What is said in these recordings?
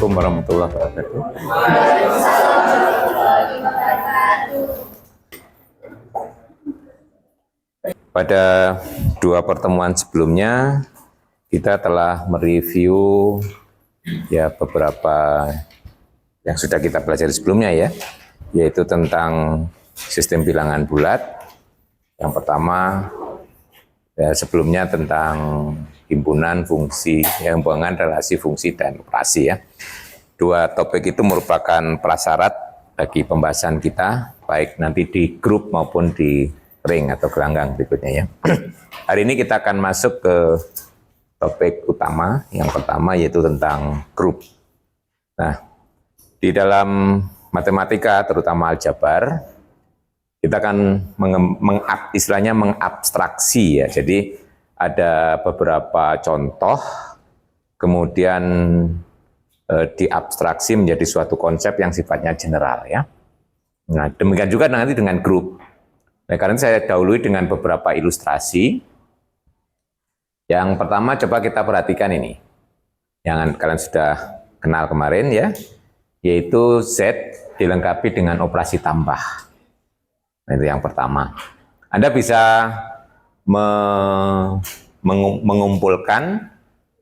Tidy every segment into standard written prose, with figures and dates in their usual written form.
Assalamualaikum warahmatullahi wabarakatuh. Pada dua pertemuan sebelumnya kita telah mereview ya beberapa yang sudah kita pelajari sebelumnya ya, yaitu tentang sistem bilangan bulat. Yang pertama ya, sebelumnya tentang himpunan fungsi, hubungan relasi fungsi dan operasi ya. Dua topik itu merupakan prasyarat bagi pembahasan kita, baik nanti di grup maupun di ring atau gelanggang berikutnya ya. Hari ini kita akan masuk ke topik utama, yang pertama yaitu tentang grup. Nah, di dalam matematika terutama aljabar, kita akan istilahnya mengabstraksi ya. Jadi ada beberapa contoh, kemudian diabstraksi menjadi suatu konsep yang sifatnya general ya. Nah, demikian juga nanti dengan grup. Nah, karena saya dahului dengan beberapa ilustrasi. Yang pertama coba kita perhatikan ini, yang kalian sudah kenal kemarin ya, yaitu Z dilengkapi dengan operasi tambah. Nah, itu yang pertama. Anda bisa mengumpulkan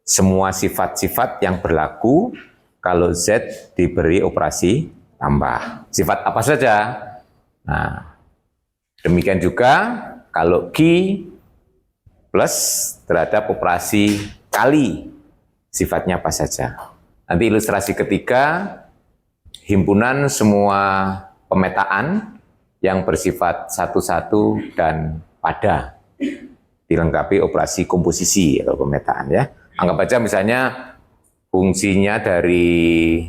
semua sifat-sifat yang berlaku kalau Z diberi operasi tambah. Sifat apa saja? Nah, demikian juga kalau Q plus terhadap operasi kali, sifatnya apa saja. Nanti ilustrasi ketiga, himpunan semua pemetaan yang bersifat satu-satu dan pada, dilengkapi operasi komposisi atau pemetaan ya. Anggap aja misalnya fungsinya dari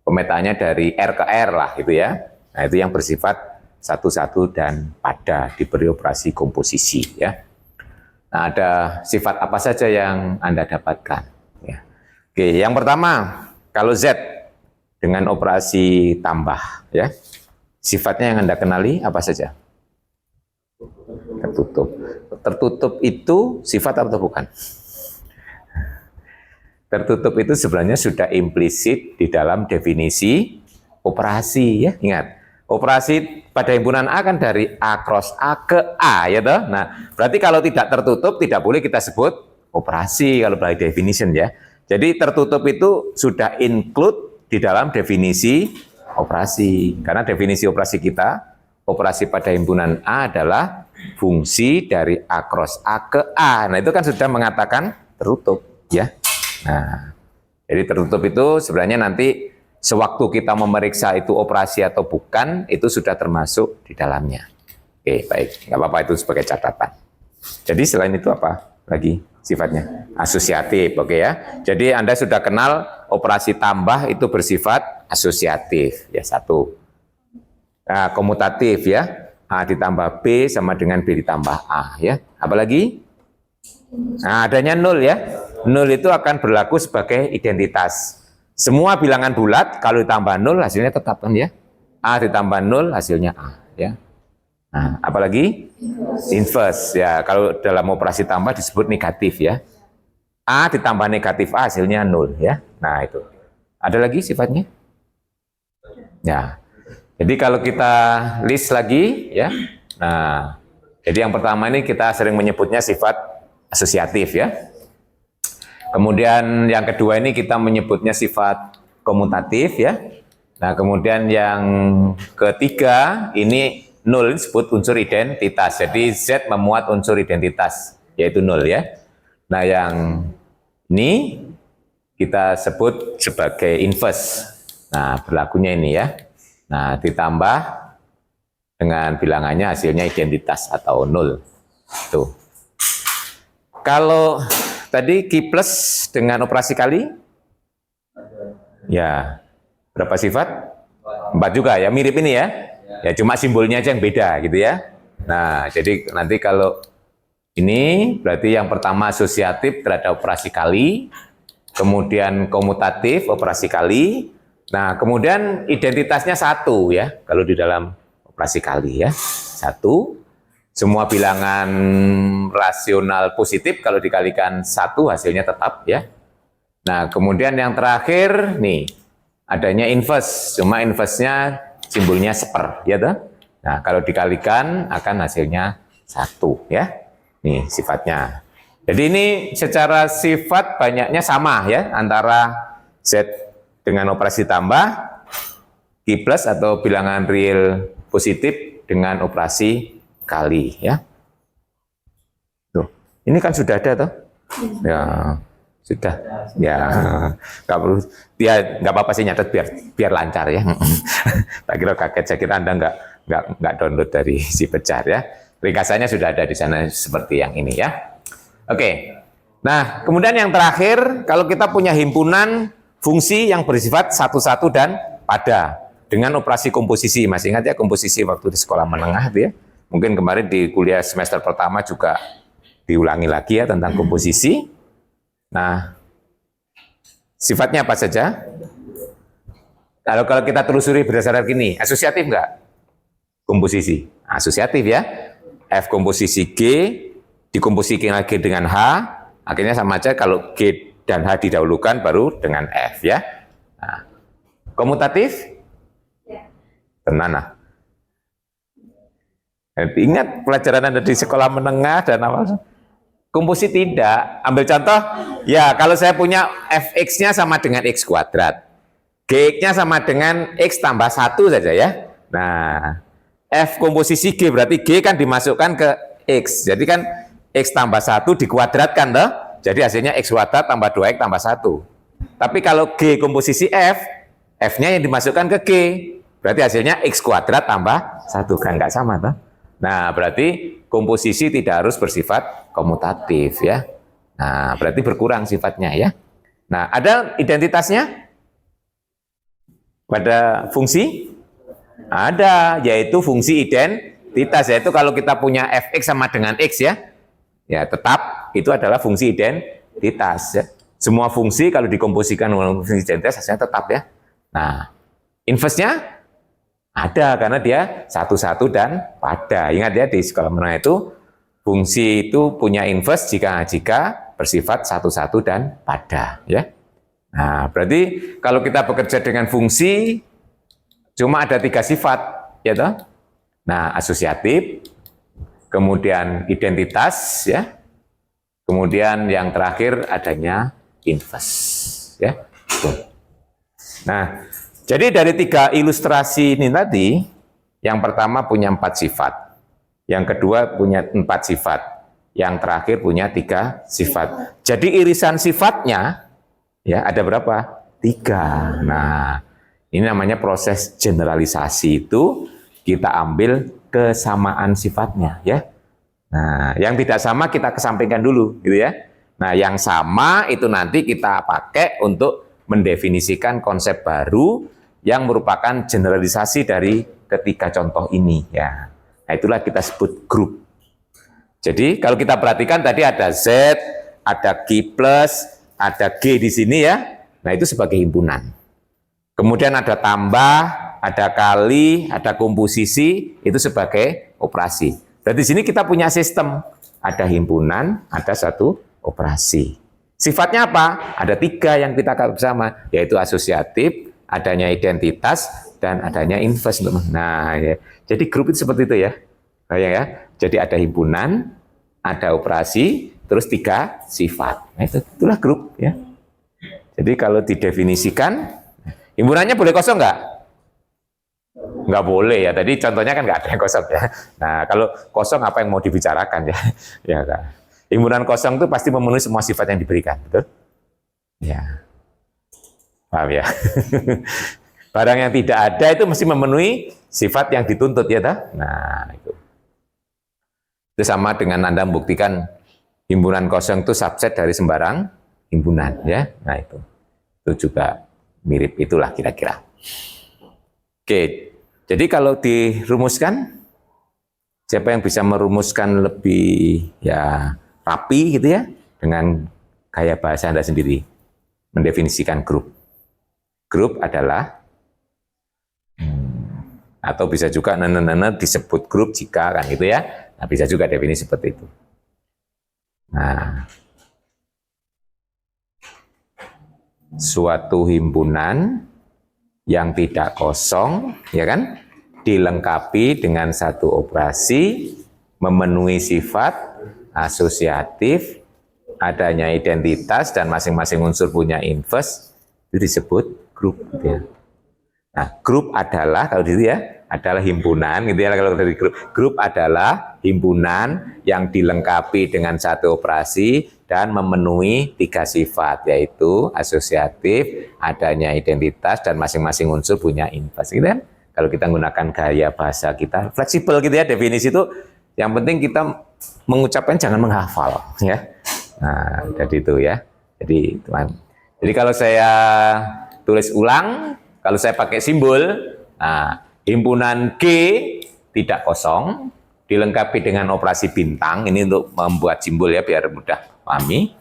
pemetaannya dari R ke R lah gitu ya. Nah, itu yang bersifat satu-satu dan pada, diberi operasi komposisi ya. Nah, ada sifat apa saja yang Anda dapatkan ya. Oke, yang pertama, kalau Z dengan operasi tambah ya. Sifatnya yang Anda kenali apa saja? Tertutup. Tertutup itu sifat atau bukan? Tertutup itu sebenarnya sudah implisit di dalam definisi operasi ya. Ingat, operasi pada himpunan A kan dari A cross A ke A ya toh. Nah, berarti kalau tidak tertutup tidak boleh kita sebut operasi kalau by definition ya. Jadi tertutup itu sudah include di dalam definisi operasi. Karena definisi operasi kita, operasi pada himpunan A adalah fungsi dari A cross A ke A. Nah, itu kan sudah mengatakan tertutup ya. Nah, jadi tertutup itu sebenarnya nanti sewaktu kita memeriksa itu operasi atau bukan, itu sudah termasuk di dalamnya. Oke, baik. Nggak apa-apa, itu sebagai catatan. Jadi selain itu apa lagi sifatnya? Asosiatif, oke ya. Jadi Anda sudah kenal operasi tambah itu bersifat asosiatif, ya satu. Nah, komutatif ya. A ditambah B sama dengan B ditambah A ya. Apalagi? Nah, adanya nol ya. Nol itu akan berlaku sebagai identitas. Semua bilangan bulat kalau ditambah nol hasilnya tetap kan ya. A ditambah nol hasilnya A ya. Nah, apalagi? Inverse ya. Kalau dalam operasi tambah disebut negatif ya. A ditambah negatif A hasilnya nol ya. Nah, itu. Ada lagi sifatnya? Ya. Jadi kalau kita list lagi ya. Nah, jadi yang pertama ini kita sering menyebutnya sifat asosiatif ya. Kemudian yang kedua ini kita menyebutnya sifat komutatif ya. Nah, kemudian yang ketiga ini nol disebut unsur identitas. Jadi Z memuat unsur identitas yaitu nol ya. Nah, yang ini kita sebut sebagai inverse. Nah, berlakunya ini ya. Nah, ditambah dengan bilangannya hasilnya identitas atau nol. Tuh. Kalau tadi Q plus dengan operasi kali, ya berapa sifat? 4 juga ya, mirip ini ya. Ya cuma simbolnya aja yang beda gitu ya. Nah, jadi nanti kalau ini berarti yang pertama asosiatif terhadap operasi kali, kemudian komutatif operasi kali. Nah, kemudian identitasnya satu ya, kalau di dalam operasi kali ya, satu. Semua bilangan rasional positif kalau dikalikan satu hasilnya tetap ya. Nah, kemudian yang terakhir nih, adanya inverse, cuma inverse-nya simbolnya seper, ya toh? Nah, kalau dikalikan akan hasilnya 1, ya. Nih sifatnya. Jadi ini secara sifat banyaknya sama ya, antara Z dengan operasi tambah, Q plus atau bilangan real positif dengan operasi kali, ya. Tuh, ini kan sudah ada toh? Ya, sudah. Ya, nggak perlu. Ya, nggak apa-apa sih nyatet biar lancar ya. Tak kira kaget, saya kira Anda nggak download dari si Pejar ya. Ringkasannya sudah ada di sana seperti yang ini ya. Oke. Nah, kemudian yang terakhir, kalau kita punya himpunan fungsi yang bersifat satu-satu dan pada dengan operasi komposisi. Masih ingat ya komposisi waktu di sekolah menengah itu ya? Mungkin kemarin di kuliah semester pertama juga diulangi lagi ya tentang komposisi. Nah, sifatnya apa saja? Kalau kita telusuri berdasarkan gini, asosiatif enggak? Komposisi. Asosiatif ya. F komposisi G dikomposisikan lagi dengan H, akhirnya sama aja kalau G dan H didahulukan baru dengan F ya. Nah, komutatif? Tenang nah. Ingat pelajaran Anda di sekolah menengah dan apa? Komposit tidak. Ambil contoh, ya kalau saya punya fx-nya sama dengan x kuadrat, gx-nya sama dengan x tambah 1 saja ya. Nah, f komposisi G berarti G kan dimasukkan ke x. Jadi kan x tambah 1 dikuadratkan toh. Jadi hasilnya x kuadrat tambah 2x tambah 1. Tapi kalau G komposisi F, F-nya yang dimasukkan ke G. Berarti hasilnya x kuadrat tambah 1. Kan nggak sama toh. Nah, berarti komposisi tidak harus bersifat komutatif ya. Nah, berarti berkurang sifatnya ya. Nah, ada identitasnya pada fungsi? Ada, yaitu fungsi identitas, yaitu kalau kita punya fx sama dengan x ya, ya tetap itu adalah fungsi identitas ya. Semua fungsi kalau dikomposisikan dengan fungsi identitas hasilnya tetap ya. Nah, inverse-nya ada karena dia satu-satu dan pada. Ingat ya di sekolah menengah itu fungsi itu punya inverse jika bersifat satu-satu dan pada ya. Nah, berarti kalau kita bekerja dengan fungsi cuma ada 3 sifat, ya toh? Nah, asosiatif, kemudian identitas, ya, kemudian yang terakhir adanya inverse, ya. Nah, jadi dari 3 ilustrasi ini tadi, yang pertama punya 4 sifat, yang kedua punya 4 sifat, yang terakhir punya 3 sifat. Jadi irisan sifatnya, ya ada berapa? 3. Nah, ini namanya proses generalisasi itu kita ambil kesamaan sifatnya ya. Nah, yang tidak sama kita kesampingkan dulu gitu ya. Nah, yang sama itu nanti kita pakai untuk mendefinisikan konsep baru yang merupakan generalisasi dari ketiga contoh ini ya. Nah, itulah kita sebut grup. Jadi, kalau kita perhatikan tadi ada Z, ada Q+, ada G di sini ya. Nah, itu sebagai himpunan. Kemudian ada tambah, ada kali, ada komposisi, itu sebagai operasi. Dan di sini kita punya sistem, ada himpunan, ada satu operasi. Sifatnya apa? Ada 3 yang kita katakan bersama, yaitu asosiatif, adanya identitas, dan adanya inverse. Nah, ya. Jadi grup itu seperti itu ya. Bayang ya. Jadi ada himpunan, ada operasi, terus 3 sifat. Nah, itulah grup ya. Jadi kalau didefinisikan, himpunannya boleh kosong nggak? Nggak boleh ya. Tadi contohnya kan nggak ada yang kosong ya. Nah, kalau kosong apa yang mau dibicarakan ya? Ya kan. Himpunan kosong itu pasti memenuhi semua sifat yang diberikan, betul? Ya. Paham ya? Barang yang tidak ada itu mesti memenuhi sifat yang dituntut ya, toh? Nah, itu. Itu sama dengan Anda membuktikan himpunan kosong itu subset dari sembarang himpunan ya. Nah, itu. Itu juga mirip itulah kira-kira. Oke, jadi kalau dirumuskan, siapa yang bisa merumuskan lebih ya rapi gitu ya, dengan gaya bahasa Anda sendiri, mendefinisikan grup. Grup adalah, atau bisa juga disebut grup jika kan gitu ya, nah, bisa juga definisi seperti itu. Nah, suatu himpunan yang tidak kosong, ya kan? Dilengkapi dengan satu operasi, memenuhi sifat asosiatif, adanya identitas dan masing-masing unsur punya inverse, itu disebut grup. Gitu ya. Nah, grup adalah kalau gitu ya, adalah himpunan gitu ya kalau dari grup. Grup adalah himpunan yang dilengkapi dengan satu operasi dan memenuhi 3 sifat, yaitu asosiatif, adanya identitas dan masing-masing unsur punya inverse. Gitu kan? Kalau kita menggunakan gaya bahasa kita fleksibel gitu ya, definisi itu yang penting kita mengucapkan jangan menghafal ya. Nah, jadi itu ya. Jadi teman. Jadi kalau saya tulis ulang, kalau saya pakai simbol, nah, himpunan G tidak kosong, dilengkapi dengan operasi bintang, ini untuk membuat simbol ya biar mudah pahami.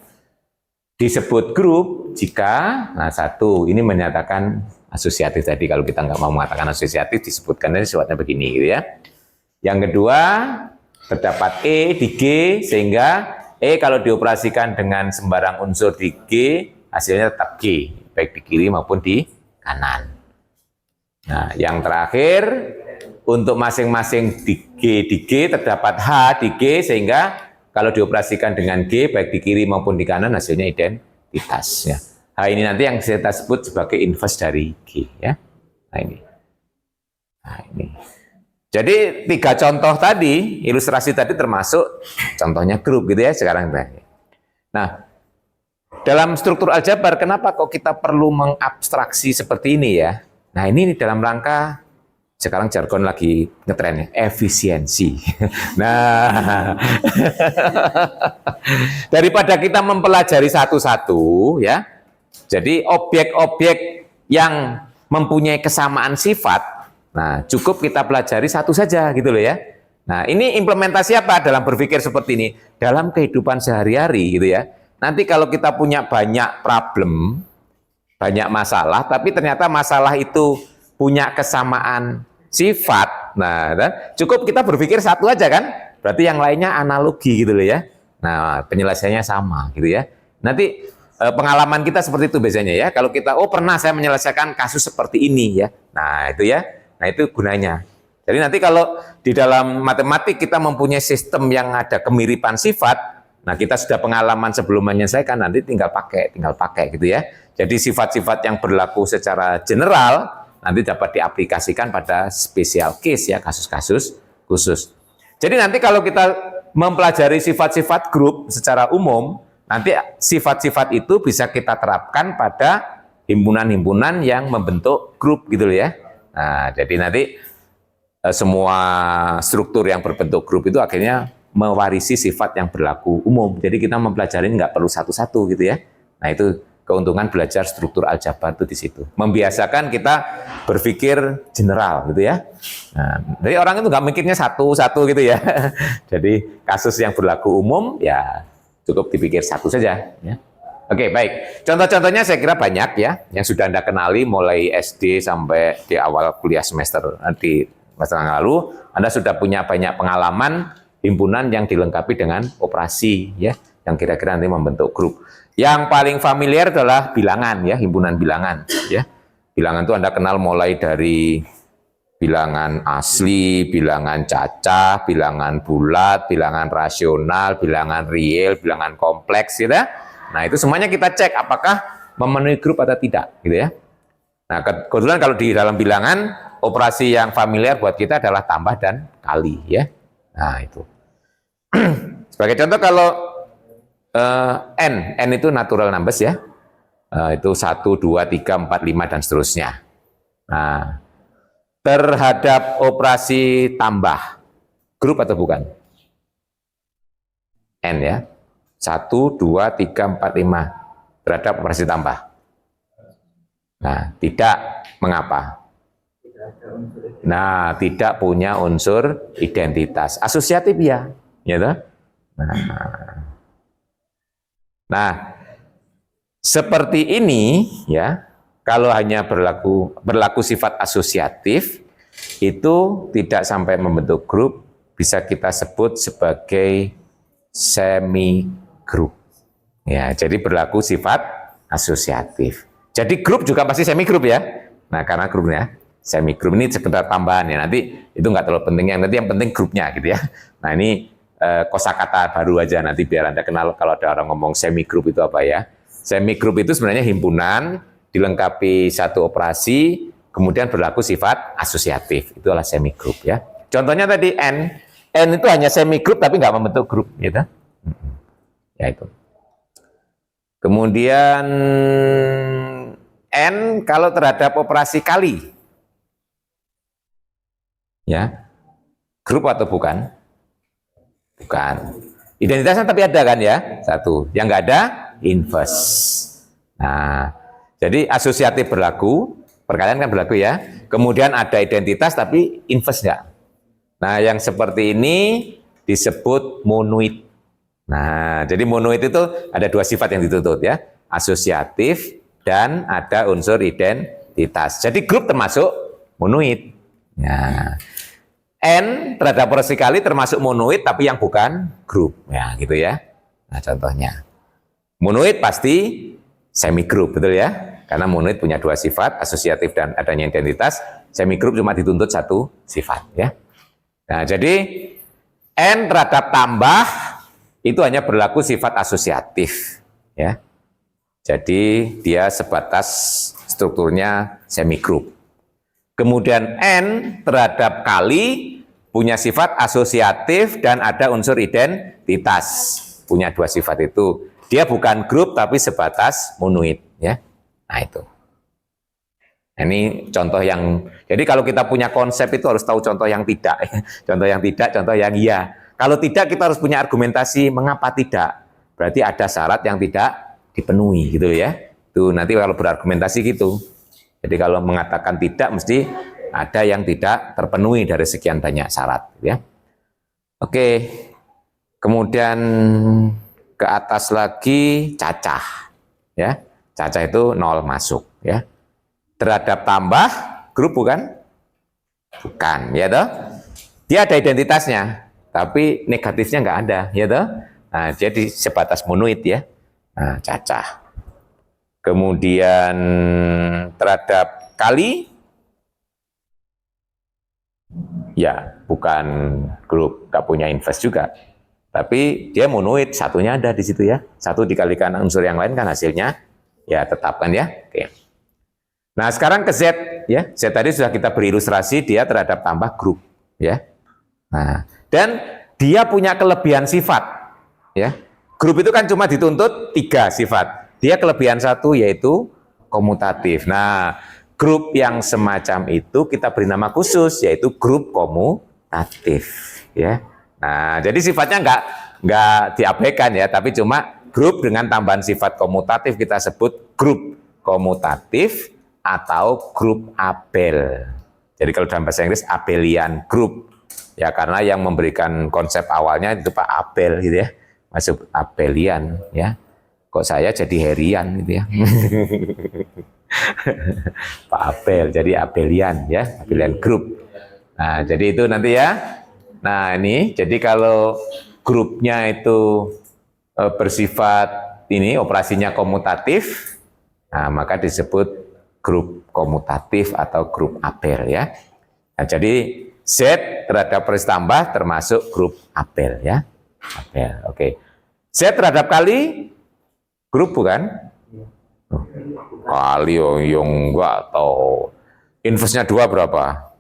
Disebut grup jika, nah satu, ini menyatakan asosiatif tadi, kalau kita nggak mau mengatakan asosiatif, disebutkan sifatnya begini gitu ya. Yang kedua, terdapat E di G, sehingga E kalau dioperasikan dengan sembarang unsur di G, hasilnya tetap G, baik di kiri maupun di kanan. Nah, yang terakhir, untuk masing-masing di G terdapat H di G, sehingga kalau dioperasikan dengan G, baik di kiri maupun di kanan, hasilnya identitas. Ya. H ini nanti yang kita sebut sebagai inverse dari G. Ya. Nah, ini. Nah, ini. Jadi 3 contoh tadi, ilustrasi tadi termasuk contohnya grup gitu ya sekarang. Nah, dalam struktur aljabar, kenapa kok kita perlu mengabstraksi seperti ini ya? Nah, ini dalam rangka sekarang jargon lagi ngetren ya, efisiensi. Nah, daripada kita mempelajari satu-satu ya. Jadi objek-objek yang mempunyai kesamaan sifat, nah cukup kita pelajari satu saja gitu loh ya. Nah, ini implementasi apa dalam berpikir seperti ini? Dalam kehidupan sehari-hari gitu ya. Nanti kalau kita punya banyak problem, banyak masalah, tapi ternyata masalah itu punya kesamaan sifat, nah cukup kita berpikir satu aja kan, berarti yang lainnya analogi gitu loh ya. Nah, penyelesaiannya sama gitu ya. Nanti pengalaman kita seperti itu biasanya ya, kalau kita, oh pernah saya menyelesaikan kasus seperti ini ya, nah itu ya, nah itu gunanya. Jadi nanti kalau di dalam matematik kita mempunyai sistem yang ada kemiripan sifat, nah kita sudah pengalaman sebelum menyelesaikan, nanti tinggal pakai gitu ya. Jadi sifat-sifat yang berlaku secara general nanti dapat diaplikasikan pada special case ya, kasus-kasus khusus. Jadi nanti kalau kita mempelajari sifat-sifat grup secara umum, nanti sifat-sifat itu bisa kita terapkan pada himpunan-himpunan yang membentuk grup gitu loh ya. Nah, jadi nanti semua struktur yang berbentuk grup itu akhirnya mewarisi sifat yang berlaku umum. Jadi kita mempelajari nggak perlu satu-satu gitu ya. Nah, itu keuntungan belajar struktur aljabar itu di situ. Membiasakan kita berpikir general gitu ya. Nah, jadi orang itu nggak mikirnya satu-satu gitu ya. Jadi kasus yang berlaku umum ya cukup dipikir satu saja. Ya. Oke, baik. Contoh-contohnya saya kira banyak ya, yang sudah Anda kenali mulai SD sampai di awal kuliah semester di semester yang lalu. Anda sudah punya banyak pengalaman himpunan yang dilengkapi dengan operasi ya, yang kira-kira nanti membentuk grup. Yang paling familiar adalah bilangan ya, himpunan bilangan ya. Bilangan itu Anda kenal mulai dari bilangan asli, bilangan cacah, bilangan bulat, bilangan rasional, bilangan real, bilangan kompleks gitu ya. Nah, itu semuanya kita cek apakah memenuhi grup atau tidak gitu ya. Nah, kebetulan kalau di dalam bilangan operasi yang familiar buat kita adalah tambah dan kali ya. Nah, itu. Sebagai contoh kalau N itu natural numbers ya, itu 1, 2, 3, 4, 5 dan seterusnya. Nah, terhadap operasi tambah, grup atau bukan? N ya, 1, 2, 3, 4, 5 terhadap operasi tambah. Nah, tidak, mengapa? Nah, tidak punya unsur identitas. Asosiatif ya, gitu. Nah, seperti ini ya, kalau hanya berlaku sifat asosiatif, itu tidak sampai membentuk grup, bisa kita sebut sebagai semi grup. Ya, jadi berlaku sifat asosiatif. Jadi grup juga pasti semi grup ya. Nah, karena grupnya semi group ini sekedar tambahan ya. Nanti itu nggak terlalu penting, yang penting grupnya gitu ya. Nah, ini kosakata baru aja nanti biar Anda kenal kalau ada orang ngomong semi group itu apa ya. Semi group itu sebenarnya himpunan dilengkapi satu operasi, kemudian berlaku sifat asosiatif. Itulah semi group ya. Contohnya tadi N. N itu hanya semi group tapi nggak membentuk grup gitu. Ya itu. Kemudian N kalau terhadap operasi kali. Ya. Grup atau bukan? Bukan. Identitasnya tapi ada kan ya? Satu. Yang nggak ada, inverse. Nah, jadi asosiatif berlaku, perkalian kan berlaku ya. Kemudian ada identitas tapi inverse nggak. Nah, yang seperti ini disebut monoid. Nah, jadi monoid itu ada dua sifat yang dituntut ya. Asosiatif dan ada unsur identitas. Jadi grup termasuk monoid. Nah, N terhadap operasi kali termasuk monoid tapi yang bukan grup. Ya, gitu ya. Nah, contohnya. Monoid pasti semi group, betul ya? Karena monoid punya dua sifat, asosiatif dan adanya identitas. Semi group cuma dituntut satu sifat ya. Nah, jadi N terhadap tambah itu hanya berlaku sifat asosiatif ya. Jadi dia sebatas strukturnya semi group. Kemudian N terhadap kali punya sifat asosiatif dan ada unsur identitas. Punya dua sifat itu. Dia bukan grup tapi sebatas monoid ya. Nah, itu. Ini contoh yang, jadi kalau kita punya konsep itu harus tahu contoh yang tidak. Contoh yang tidak, contoh yang iya. Kalau tidak kita harus punya argumentasi mengapa tidak. Berarti ada syarat yang tidak dipenuhi gitu ya. Tuh nanti kalau berargumentasi gitu. Jadi kalau mengatakan tidak mesti ada yang tidak terpenuhi dari sekian banyak syarat ya. Oke. Kemudian ke atas lagi cacah ya. Cacah itu 0 masuk ya. Terhadap tambah grup bukan? Bukan ya toh. Dia ada identitasnya tapi negatifnya nggak ada ya toh. Nah, jadi sebatas monoid ya. Nah, cacah. Kemudian terhadap kali ya bukan grup, nggak punya inverse juga. Tapi dia monoid, satunya ada di situ ya. Satu dikalikan unsur yang lain kan hasilnya ya tetapkan ya. Oke. Nah, sekarang ke Z ya. Z tadi sudah kita beri ilustrasi dia terhadap tambah grup ya. Nah, dan dia punya kelebihan sifat ya. Grup itu kan cuma dituntut 3 sifat. Dia kelebihan satu yaitu komutatif. Nah, grup yang semacam itu kita beri nama khusus yaitu grup komutatif ya. Nah, jadi sifatnya nggak diabaikan ya, tapi cuma grup dengan tambahan sifat komutatif kita sebut grup komutatif atau grup Abel. Jadi kalau dalam bahasa Inggris Abelian group. Ya karena yang memberikan konsep awalnya itu Pak Abel gitu ya. Masuk Abelian ya. Kok saya jadi Herian gitu ya. Pak Abel jadi Abelian ya, Abelian group. Nah, jadi itu nanti ya. Nah, ini jadi kalau grupnya itu bersifat ini operasinya komutatif, nah maka disebut grup komutatif atau grup Abel ya. Nah, jadi Z terhadap operasi tambah termasuk grup Abel ya. Abel, oke. Z terhadap kali grup bukan? Kali yang enggak tahu. Inverse-nya 2 berapa?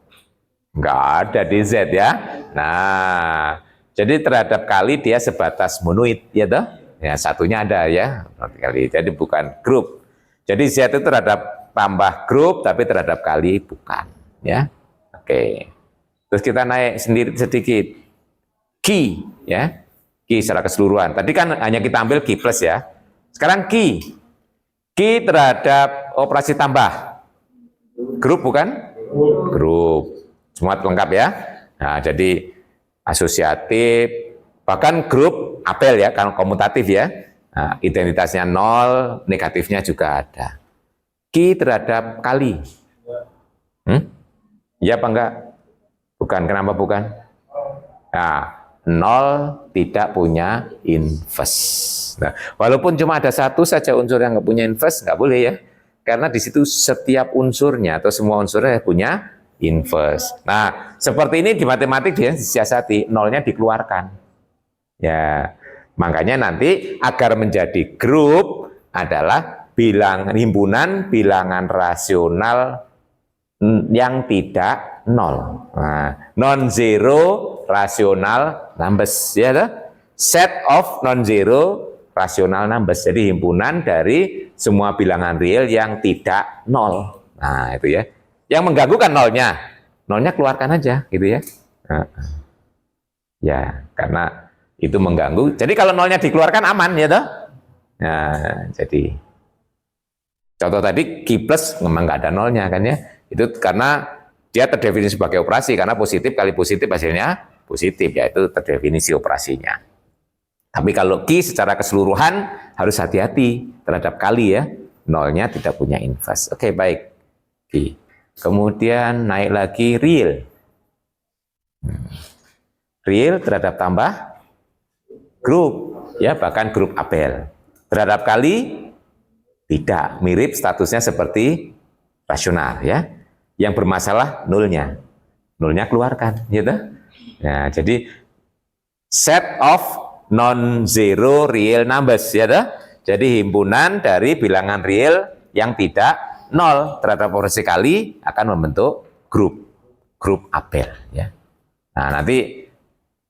Enggak ada di Z ya. Nah, jadi terhadap kali dia sebatas monoid ya toh? Ya, satunya ada ya. Kali. Jadi bukan grup. Jadi Z itu terhadap tambah grup tapi terhadap kali bukan ya. Oke. Terus kita naik sendiri sedikit. Q ya. Q secara keseluruhan. Tadi kan hanya kita ambil Q plus ya. Sekarang Q. Q terhadap operasi tambah. Grup bukan? Grup. Semua lengkap ya. Nah, jadi asosiatif bahkan grup Abel ya, kan komutatif ya. Nah, identitasnya 0, negatifnya juga ada. Q terhadap kali. Iya apa enggak? Bukan. Kenapa bukan? Nah, 0 tidak punya inverse. Nah, walaupun cuma ada satu saja unsur yang nggak punya inverse, nggak boleh ya. Karena di situ setiap unsurnya atau semua unsurnya punya inverse. Nah, seperti ini di matematik dia disiasati, nolnya dikeluarkan. Ya, makanya nanti agar menjadi grup adalah himpunan bilangan rasional yang tidak nol. Nah, non-zero rasional numbers, ya toh? Set of non-zero rasional numbers. Jadi himpunan dari semua bilangan real yang tidak nol. Nah, itu ya. Yang mengganggu kan nolnya. Nolnya keluarkan aja, gitu ya. Nah, ya, karena itu mengganggu. Jadi kalau nolnya dikeluarkan aman, ya toh? Nah, jadi contoh tadi Q plus memang nggak ada nolnya kan ya. Itu karena dia terdefinisi sebagai operasi, karena positif kali positif hasilnya positif, yaitu terdefinisi operasinya. Tapi kalau Q secara keseluruhan harus hati-hati terhadap kali ya, nolnya tidak punya inverse. Oke, baik. Q. Kemudian naik lagi real. Real terhadap tambah grup, ya bahkan grup Abel. Terhadap kali tidak, mirip statusnya seperti rasional ya. Yang bermasalah nolnya. Nolnya keluarkan, gitu. Nah, jadi set of non-zero real numbers, ya toh? Jadi himpunan dari bilangan real yang tidak nol terhadap operasi kali akan membentuk grup Abel, ya. Nah, nanti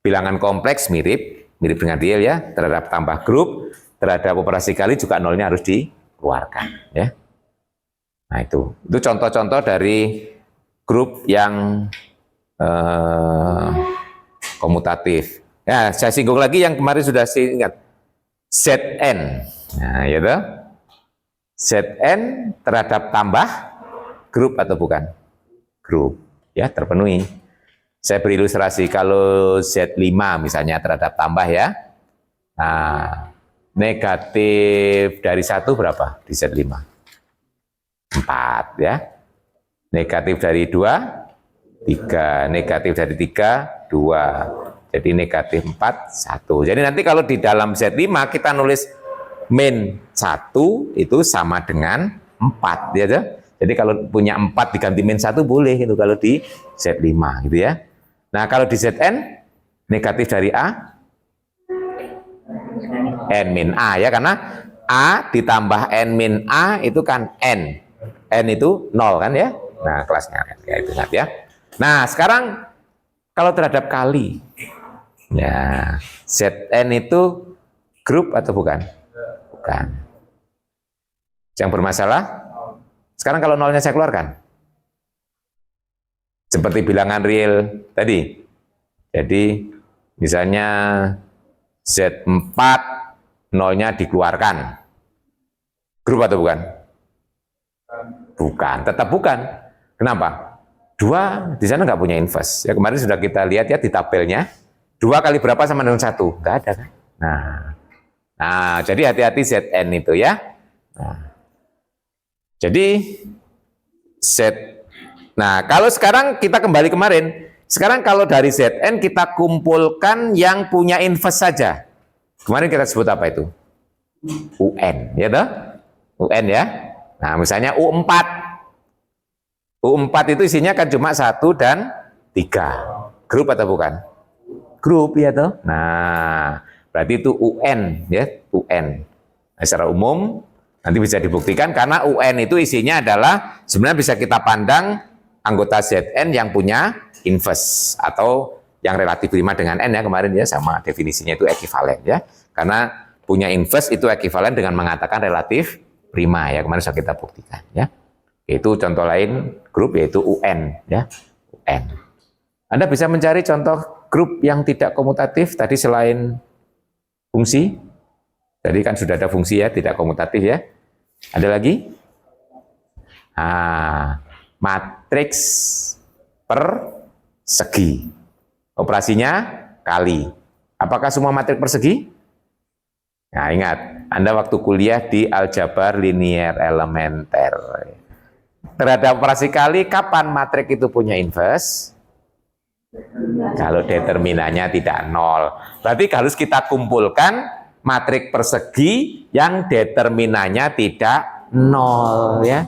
bilangan kompleks mirip dengan real ya, terhadap tambah grup, terhadap operasi kali juga nolnya harus dikeluarkan, ya. Nah, itu contoh-contoh dari grup yang komutatif. Ya, saya singgung lagi yang kemarin sudah saya ingat. Zn. Nah, ya toh? Zn terhadap tambah grup atau bukan? Grup. Ya, terpenuhi. Saya beri ilustrasi kalau Z5 misalnya terhadap tambah ya. Nah, negatif dari 1 berapa di Z5? 4 ya. Negatif dari 2 3, negatif dari 3 2. Jadi negatif 4, 1. Jadi nanti kalau di dalam Z5 kita nulis min 1 itu sama dengan 4. Ya, jadi kalau punya 4 diganti min 1 boleh itu kalau di Z5 gitu ya. Nah kalau di Zn negatif dari A, N min A ya, karena A ditambah N min A itu kan N. N itu 0 kan ya. Nah kelasnya ya itu ingat ya. Nah sekarang kalau terhadap kali, ya, Zn itu grup atau bukan? Bukan. Yang bermasalah, sekarang kalau nolnya saya keluarkan. Seperti bilangan real tadi. Jadi, misalnya Z4, nolnya dikeluarkan. Grup atau bukan? Bukan, tetap bukan. Kenapa? 2 di sana nggak punya inverse. Ya, kemarin sudah kita lihat ya di tabelnya. 2 kali berapa sama dengan 1? Nggak ada kan? Nah, jadi hati-hati Zn itu ya. Nah, jadi nah, kalau sekarang kita kembali kemarin. Sekarang kalau dari Zn kita kumpulkan yang punya inverse saja. Kemarin kita sebut apa itu? UN, ya toh? UN ya. Nah, misalnya U4. U4 itu isinya kan cuma 1 dan 3. Grup atau bukan? Grup ya toh. Nah, berarti itu UN ya, UN. Nah, secara umum nanti bisa dibuktikan karena UN itu isinya adalah sebenarnya bisa kita pandang anggota Zn yang punya inverse atau yang relatif prima dengan N ya, kemarin ya sama definisinya itu ekivalen ya. Karena punya inverse itu ekivalen dengan mengatakan relatif prima ya, kemarin sudah kita buktikan ya. Itu contoh lain grup yaitu UN ya, UN. Anda bisa mencari contoh grup yang tidak komutatif tadi selain fungsi. Tadi kan sudah ada fungsi ya, tidak komutatif ya. Ada lagi? Matriks persegi. Operasinya kali. Apakah semua matriks persegi? Nah, ingat, Anda waktu kuliah di aljabar linier elementer. Terhadap operasi kali, kapan matriks itu punya inverse? Kalau determinannya tidak nol. Berarti harus kita kumpulkan matriks persegi yang determinannya tidak nol ya.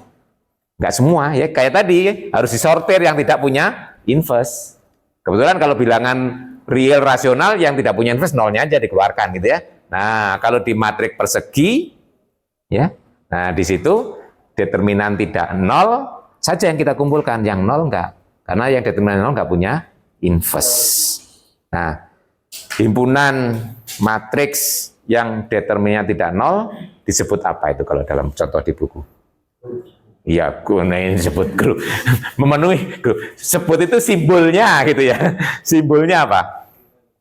Nggak semua ya, kayak tadi harus disortir yang tidak punya inverse. Kebetulan kalau bilangan real rasional yang tidak punya inverse nolnya aja dikeluarkan gitu ya. Nah, kalau di matriks persegi ya. Nah, di situ determinan tidak nol saja yang kita kumpulkan, yang nol enggak. Karena yang determinan nol enggak punya inverse. Nah, himpunan matriks yang determinannya tidak nol disebut apa itu kalau dalam contoh di buku? Iya, ini disebut grup. Memenuhi grup. Sebut itu simbolnya gitu ya. Simbolnya apa?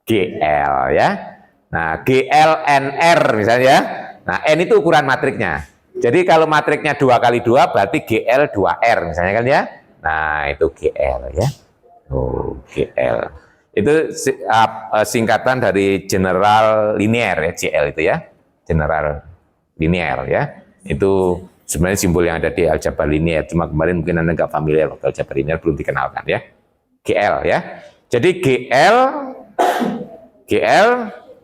GL ya. Nah, GL NR misalnya ya. Nah, N itu ukuran matriknya. Jadi kalau matriknya 2 kali 2 berarti GL 2R misalnya kan ya. Nah, itu GL ya. Oh, GL. Itu singkatan dari general linear ya, GL itu ya. General linear ya. Itu sebenarnya simbol yang ada di aljabar linear, cuma kemarin mungkin Anda nggak familiar waktu aljabar linear, belum dikenalkan ya. GL ya. Jadi GL,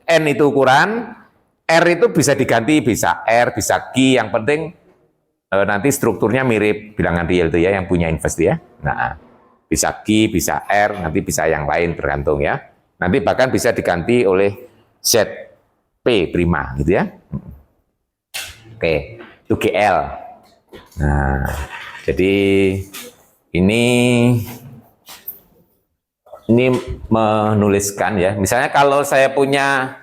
N itu ukuran, R itu bisa diganti, bisa R, bisa Q, yang penting nanti strukturnya mirip bilangan real itu ya, yang punya inverse ya. Nah, bisa Q, bisa R, nanti bisa yang lain tergantung ya. Nanti bahkan bisa diganti oleh ZP prima gitu ya. Oke. Itu GL. Nah, jadi ini menuliskan ya. Misalnya kalau saya punya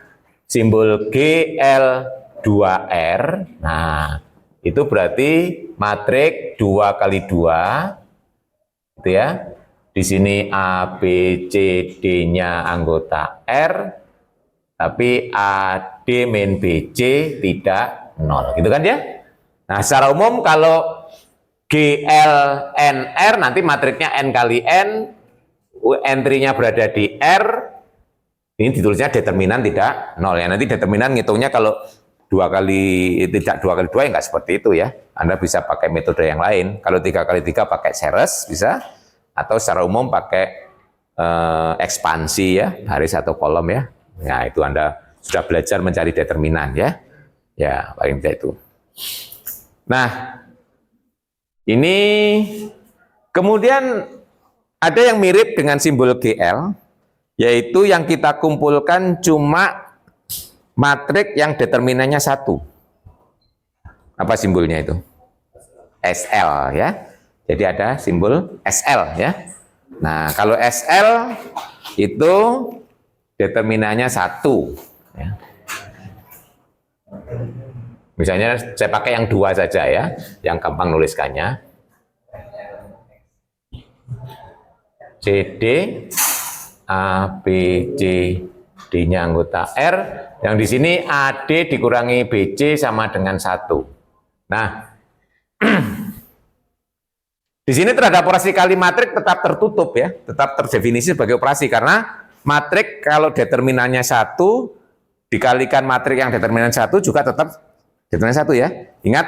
simbol GL2R, nah itu berarti matrik 2 kali 2 gitu ya. Di sini A, B, C, D-nya anggota R, tapi AD min BC tidak 0, gitu kan ya? Nah, secara umum kalau GLNR nanti matriknya N kali N, entry-nya berada di R, ini ditulisnya determinan tidak 0 ya. Nanti determinan ngitungnya kalau 2 kali, tidak 2 kali 2 ya nggak seperti itu ya. Anda bisa pakai metode yang lain. Kalau 3 kali 3 pakai series bisa, atau secara umum pakai ekspansi ya, baris atau kolom ya. Nah, itu Anda sudah belajar mencari determinan ya. Ya, paling tidak itu. Nah, ini kemudian ada yang mirip dengan simbol GL, yaitu yang kita kumpulkan cuma matrik yang determinannya 1. Apa simbolnya itu? SL ya. Jadi ada simbol SL ya. Nah, kalau SL itu determinannya 1 ya. Misalnya saya pakai yang 2 saja ya, yang gampang nuliskannya. CD, A, B, C, D-nya anggota R. Yang di sini AD dikurangi BC sama dengan 1. Nah, di sini terhadap operasi kali matrik tetap tertutup ya, tetap terdefinisi sebagai operasi karena matrik kalau determinannya 1 dikalikan matrik yang determinan 1 juga tetap determinan 1 ya. Ingat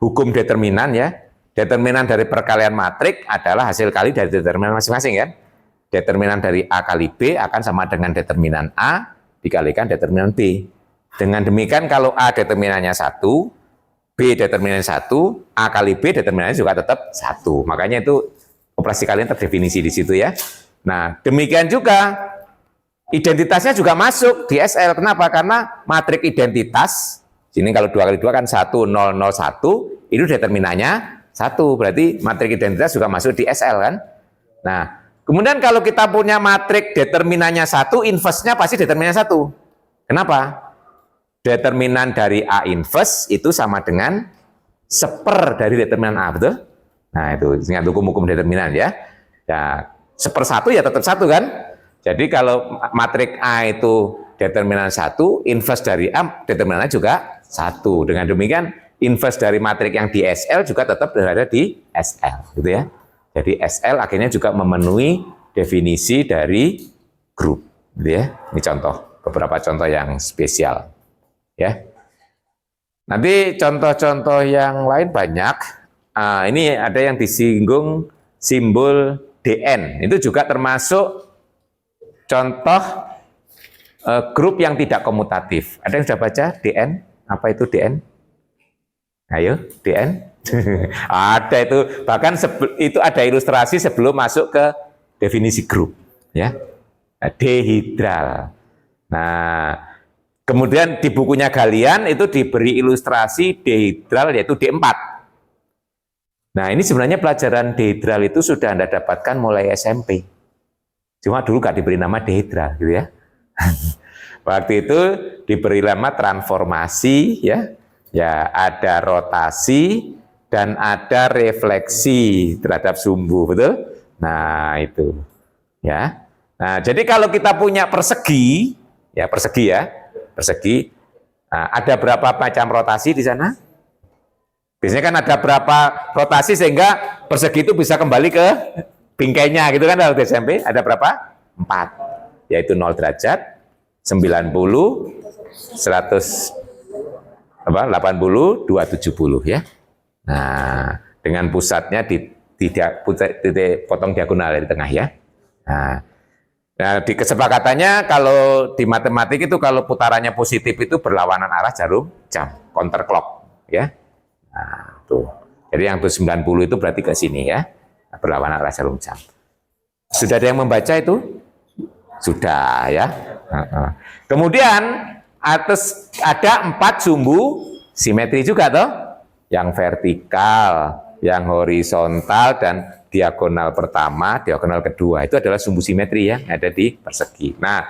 hukum determinan ya. Determinan dari perkalian matrik adalah hasil kali dari determinan masing-masing kan. Determinan dari A kali B akan sama dengan determinan A dikalikan determinan B. Dengan demikian kalau A determinannya 1, B determinannya 1, A kali B determinannya juga tetap 1. Makanya itu operasi kalian terdefinisi di situ ya. Nah, demikian juga identitasnya juga masuk di SL. Kenapa? Karena matrik identitas, sini kalau 2 kali 2 kan 1, 0, 0, 1, itu determinannya 1. Berarti matrik identitas juga masuk di SL kan. Nah, kemudian kalau kita punya matrik determinannya 1, inverse-nya pasti determinannya 1. Kenapa? Determinan dari A inverse itu sama dengan seper dari determinan A, betul? Nah, itu ingat hukum-hukum determinan ya. Ya, 1/1 ya tetap 1 kan? Jadi kalau matrik A itu determinan 1, inverse dari A determinannya juga 1. Dengan demikian inverse dari matrik yang di SL juga tetap berada di SL, gitu ya. Jadi SL akhirnya juga memenuhi definisi dari grup, gitu ya. Ini contoh, beberapa contoh yang spesial, ya. Nanti contoh-contoh yang lain banyak. Ini ada yang disinggung simbol DN. Itu juga termasuk contoh grup yang tidak komutatif. Ada yang sudah baca DN? Apa itu DN? Ayo, DN. Ada itu, bahkan itu ada ilustrasi sebelum masuk ke definisi grup, ya. Dehidral. Nah, kemudian di bukunya Galian itu diberi ilustrasi dehidral yaitu D4. Nah, ini sebenarnya pelajaran dehidral itu sudah Anda dapatkan mulai SMP. Cuma dulu nggak diberi nama dehidral, gitu ya. Waktu itu diberi nama transformasi, ya. Ya, ada rotasi dan ada refleksi terhadap sumbu, betul? Nah, itu. Ya. Nah, jadi kalau kita punya persegi, ya persegi ya, persegi. Nah, ada berapa macam rotasi di sana? Biasanya kan ada berapa rotasi sehingga persegi itu bisa kembali ke bingkainya, gitu kan dalam SMP. Ada berapa? 4. Yaitu 0 derajat, 90, 100 80, 270 ya. Nah, dengan pusatnya di potong diagonal di tengah ya. Nah, di kesepakatannya kalau di matematik itu kalau putarannya positif itu berlawanan arah jarum jam, counter clock ya. Nah, tuh. Jadi yang 90 itu berarti ke sini ya. Berlawanan arah jarum jam. Sudah ada yang membaca itu? Sudah ya. Kemudian atas ada 4 sumbu simetri juga toh, yang vertikal, yang horizontal dan diagonal pertama, diagonal kedua itu adalah sumbu simetri ya, yang ada di persegi. Nah,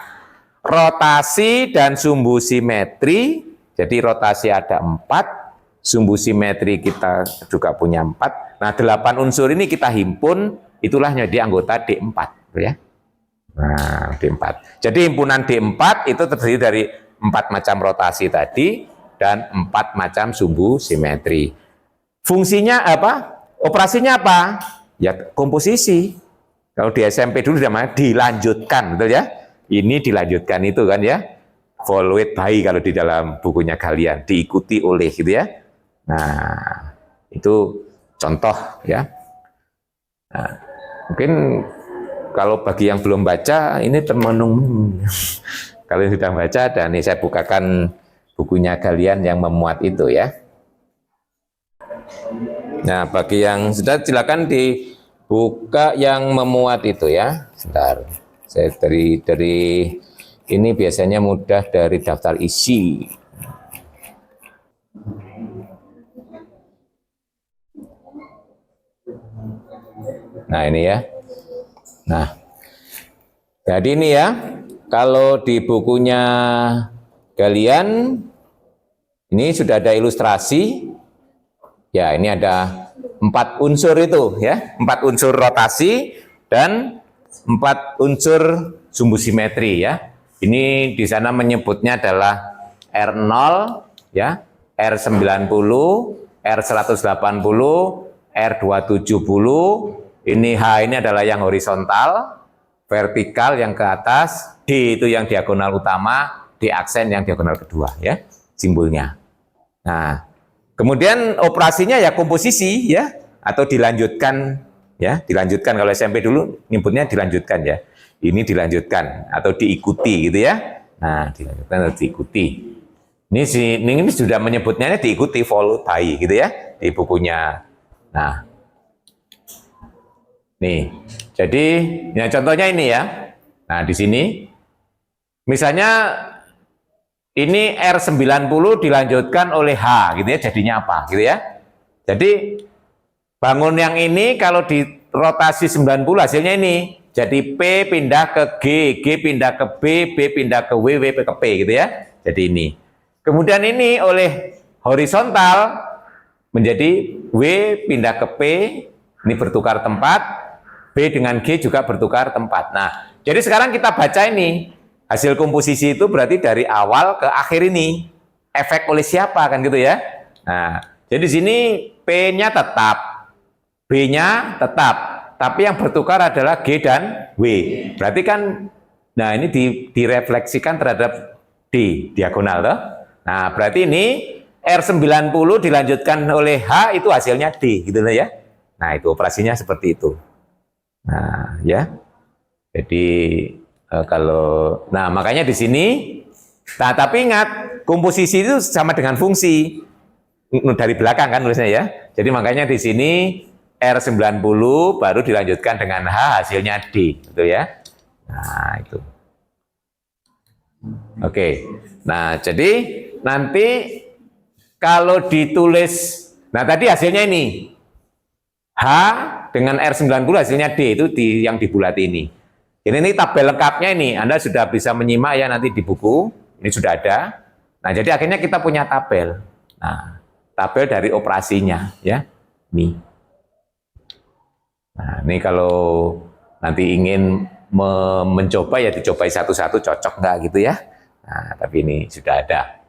rotasi dan sumbu simetri, jadi rotasi ada 4, sumbu simetri kita juga punya 4. Nah, 8 unsur ini kita himpun, itulah jadi anggota D4 ya. Nah, D4. Jadi himpunan D4 itu terdiri dari 4 macam rotasi tadi dan 4 macam sumbu simetri. Fungsinya apa? Operasinya apa? Ya komposisi. Kalau di SMP dulu namanya dilanjutkan, betul ya? Ini dilanjutkan itu kan ya. Followed by kalau di dalam bukunya Galian, diikuti oleh gitu ya. Nah, itu contoh ya. Nah, mungkin kalau bagi yang belum baca ini termenung. Kalau sudah baca, dan ini saya bukakan bukunya Galian yang memuat itu ya. Nah, bagi yang sudah silakan dibuka yang memuat itu ya. Sebentar, saya dari ini biasanya mudah dari daftar isi. Nah ini ya. Nah, jadi ini ya. Kalau di bukunya Galian, ini sudah ada ilustrasi. Ya, ini ada 4 unsur itu ya, 4 unsur rotasi dan 4 unsur sumbu simetri ya. Ini di sana menyebutnya adalah R0 ya, R90, R180, R270. Ini H ini adalah yang horizontal, vertikal yang ke atas, D itu yang diagonal utama, D aksen yang diagonal kedua ya, simbolnya. Nah, kemudian operasinya ya komposisi ya, atau dilanjutkan ya, dilanjutkan. Kalau SMP dulu nyebutnya dilanjutkan ya. Ini dilanjutkan atau diikuti gitu ya. Nah, dilanjutkan atau diikuti. Ini sudah menyebutnya diikuti, followed by gitu ya di bukunya. Nah, nih. Jadi, ya contohnya ini ya. Nah, di sini misalnya ini R90 dilanjutkan oleh H gitu ya, jadinya apa gitu ya. Jadi bangun yang ini kalau di rotasi 90 hasilnya ini. Jadi P pindah ke G, G pindah ke B, B pindah ke W, W ke P gitu ya. Jadi ini. Kemudian ini oleh horizontal menjadi W pindah ke P, ini bertukar tempat. B dengan G juga bertukar tempat. Nah, jadi sekarang kita baca ini. Hasil komposisi itu berarti dari awal ke akhir ini. Efek oleh siapa kan gitu ya. Nah, jadi di sini P-nya tetap, B-nya tetap. Tapi yang bertukar adalah G dan W. Berarti kan, nah ini direfleksikan terhadap D, diagonal toh. Nah, berarti ini R90 dilanjutkan oleh H itu hasilnya D gitu ya. Nah, itu operasinya seperti itu. Nah, ya. Jadi nah makanya di sini. Nah, tapi ingat komposisi itu sama dengan fungsi. dari belakang kan nulisnya ya. Jadi makanya di sini R90 baru dilanjutkan dengan H, hasilnya D, gitu ya. Nah, itu. Oke. Nah, jadi nanti kalau ditulis, nah tadi hasilnya ini. H dengan R90 hasilnya D, itu yang di bulat ini. Ini tabel lengkapnya ini, Anda sudah bisa menyimak ya nanti di buku, ini sudah ada. Nah, jadi akhirnya kita punya tabel. Nah, tabel dari operasinya ya. Nih. Nah, ini kalau nanti ingin mencoba ya dicobai satu-satu cocok nggak gitu ya. Nah, tapi ini sudah ada.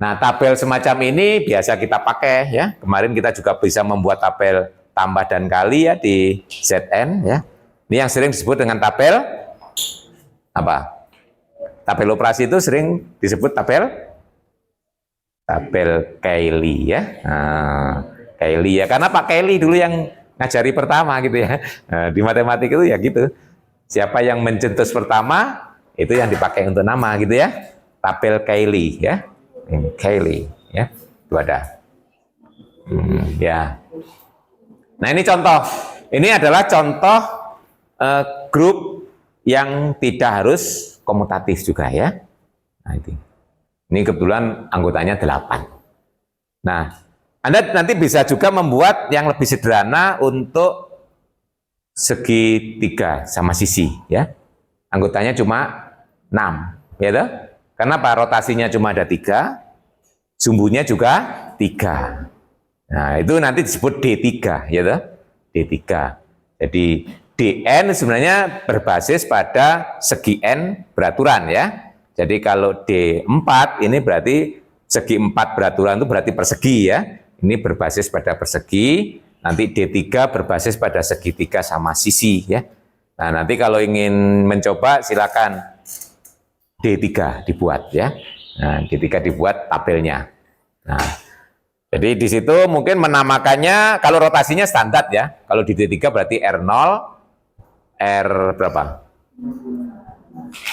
Nah, tabel semacam ini biasa kita pakai ya. Kemarin kita juga bisa membuat tabel tambah dan kali ya di ZN ya. Ini yang sering disebut dengan tabel apa? Tabel operasi itu sering disebut tabel Cayley ya. Nah, Cayley ya, karena Pak Cayley dulu yang ngajari pertama gitu ya. Nah, di matematika itu ya gitu. Siapa yang mencetus pertama itu yang dipakai untuk nama gitu ya. Tabel Cayley ya. Cayley ya. Itu ada. Ya. Nah, ini contoh. Ini adalah contoh grup yang tidak harus komutatif juga ya. Nah, ini kebetulan anggotanya 8. Nah, Anda nanti bisa juga membuat yang lebih sederhana untuk segitiga sama sisi ya. Anggotanya cuma 6, ya toh? Kenapa? Rotasinya cuma ada 3, sumbunya juga 3. Nah, itu nanti disebut D3, ya toh? D3. Jadi Dn sebenarnya berbasis pada segi n beraturan ya. Jadi kalau D4 ini berarti segi 4 beraturan itu berarti persegi ya. Ini berbasis pada persegi, nanti D3 berbasis pada segitiga sama sisi ya. Nah, nanti kalau ingin mencoba silakan D3 dibuat ya. Nah, D3 dibuat tabelnya. Nah, jadi di situ mungkin menamakannya kalau rotasinya standar ya. Kalau di D3 berarti R0, R berapa?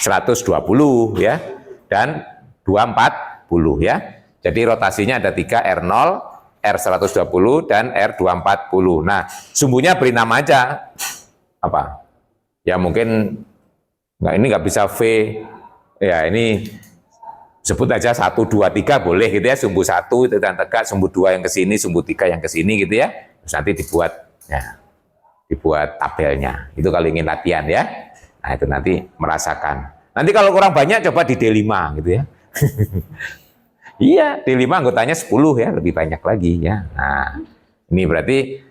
120 ya. Dan 240 ya. Jadi rotasinya ada 3, R0, R120 dan R240. Nah, sumbunya beri nama aja apa? Ya mungkin ini nggak bisa V. Ya ini sebut aja 1, 2, 3 boleh gitu ya. Sumbu 1 itu dan tegak, sumbu 2 yang ke sini, sumbu 3 yang ke sini gitu ya. Terus nanti dibuat ya, dibuat tabelnya. Itu kalau ingin latihan ya. Nah, itu nanti merasakan. Nanti kalau kurang banyak coba di D5 gitu ya. Iya, D5 anggotanya 10 ya, lebih banyak lagi ya. Nah, ini berarti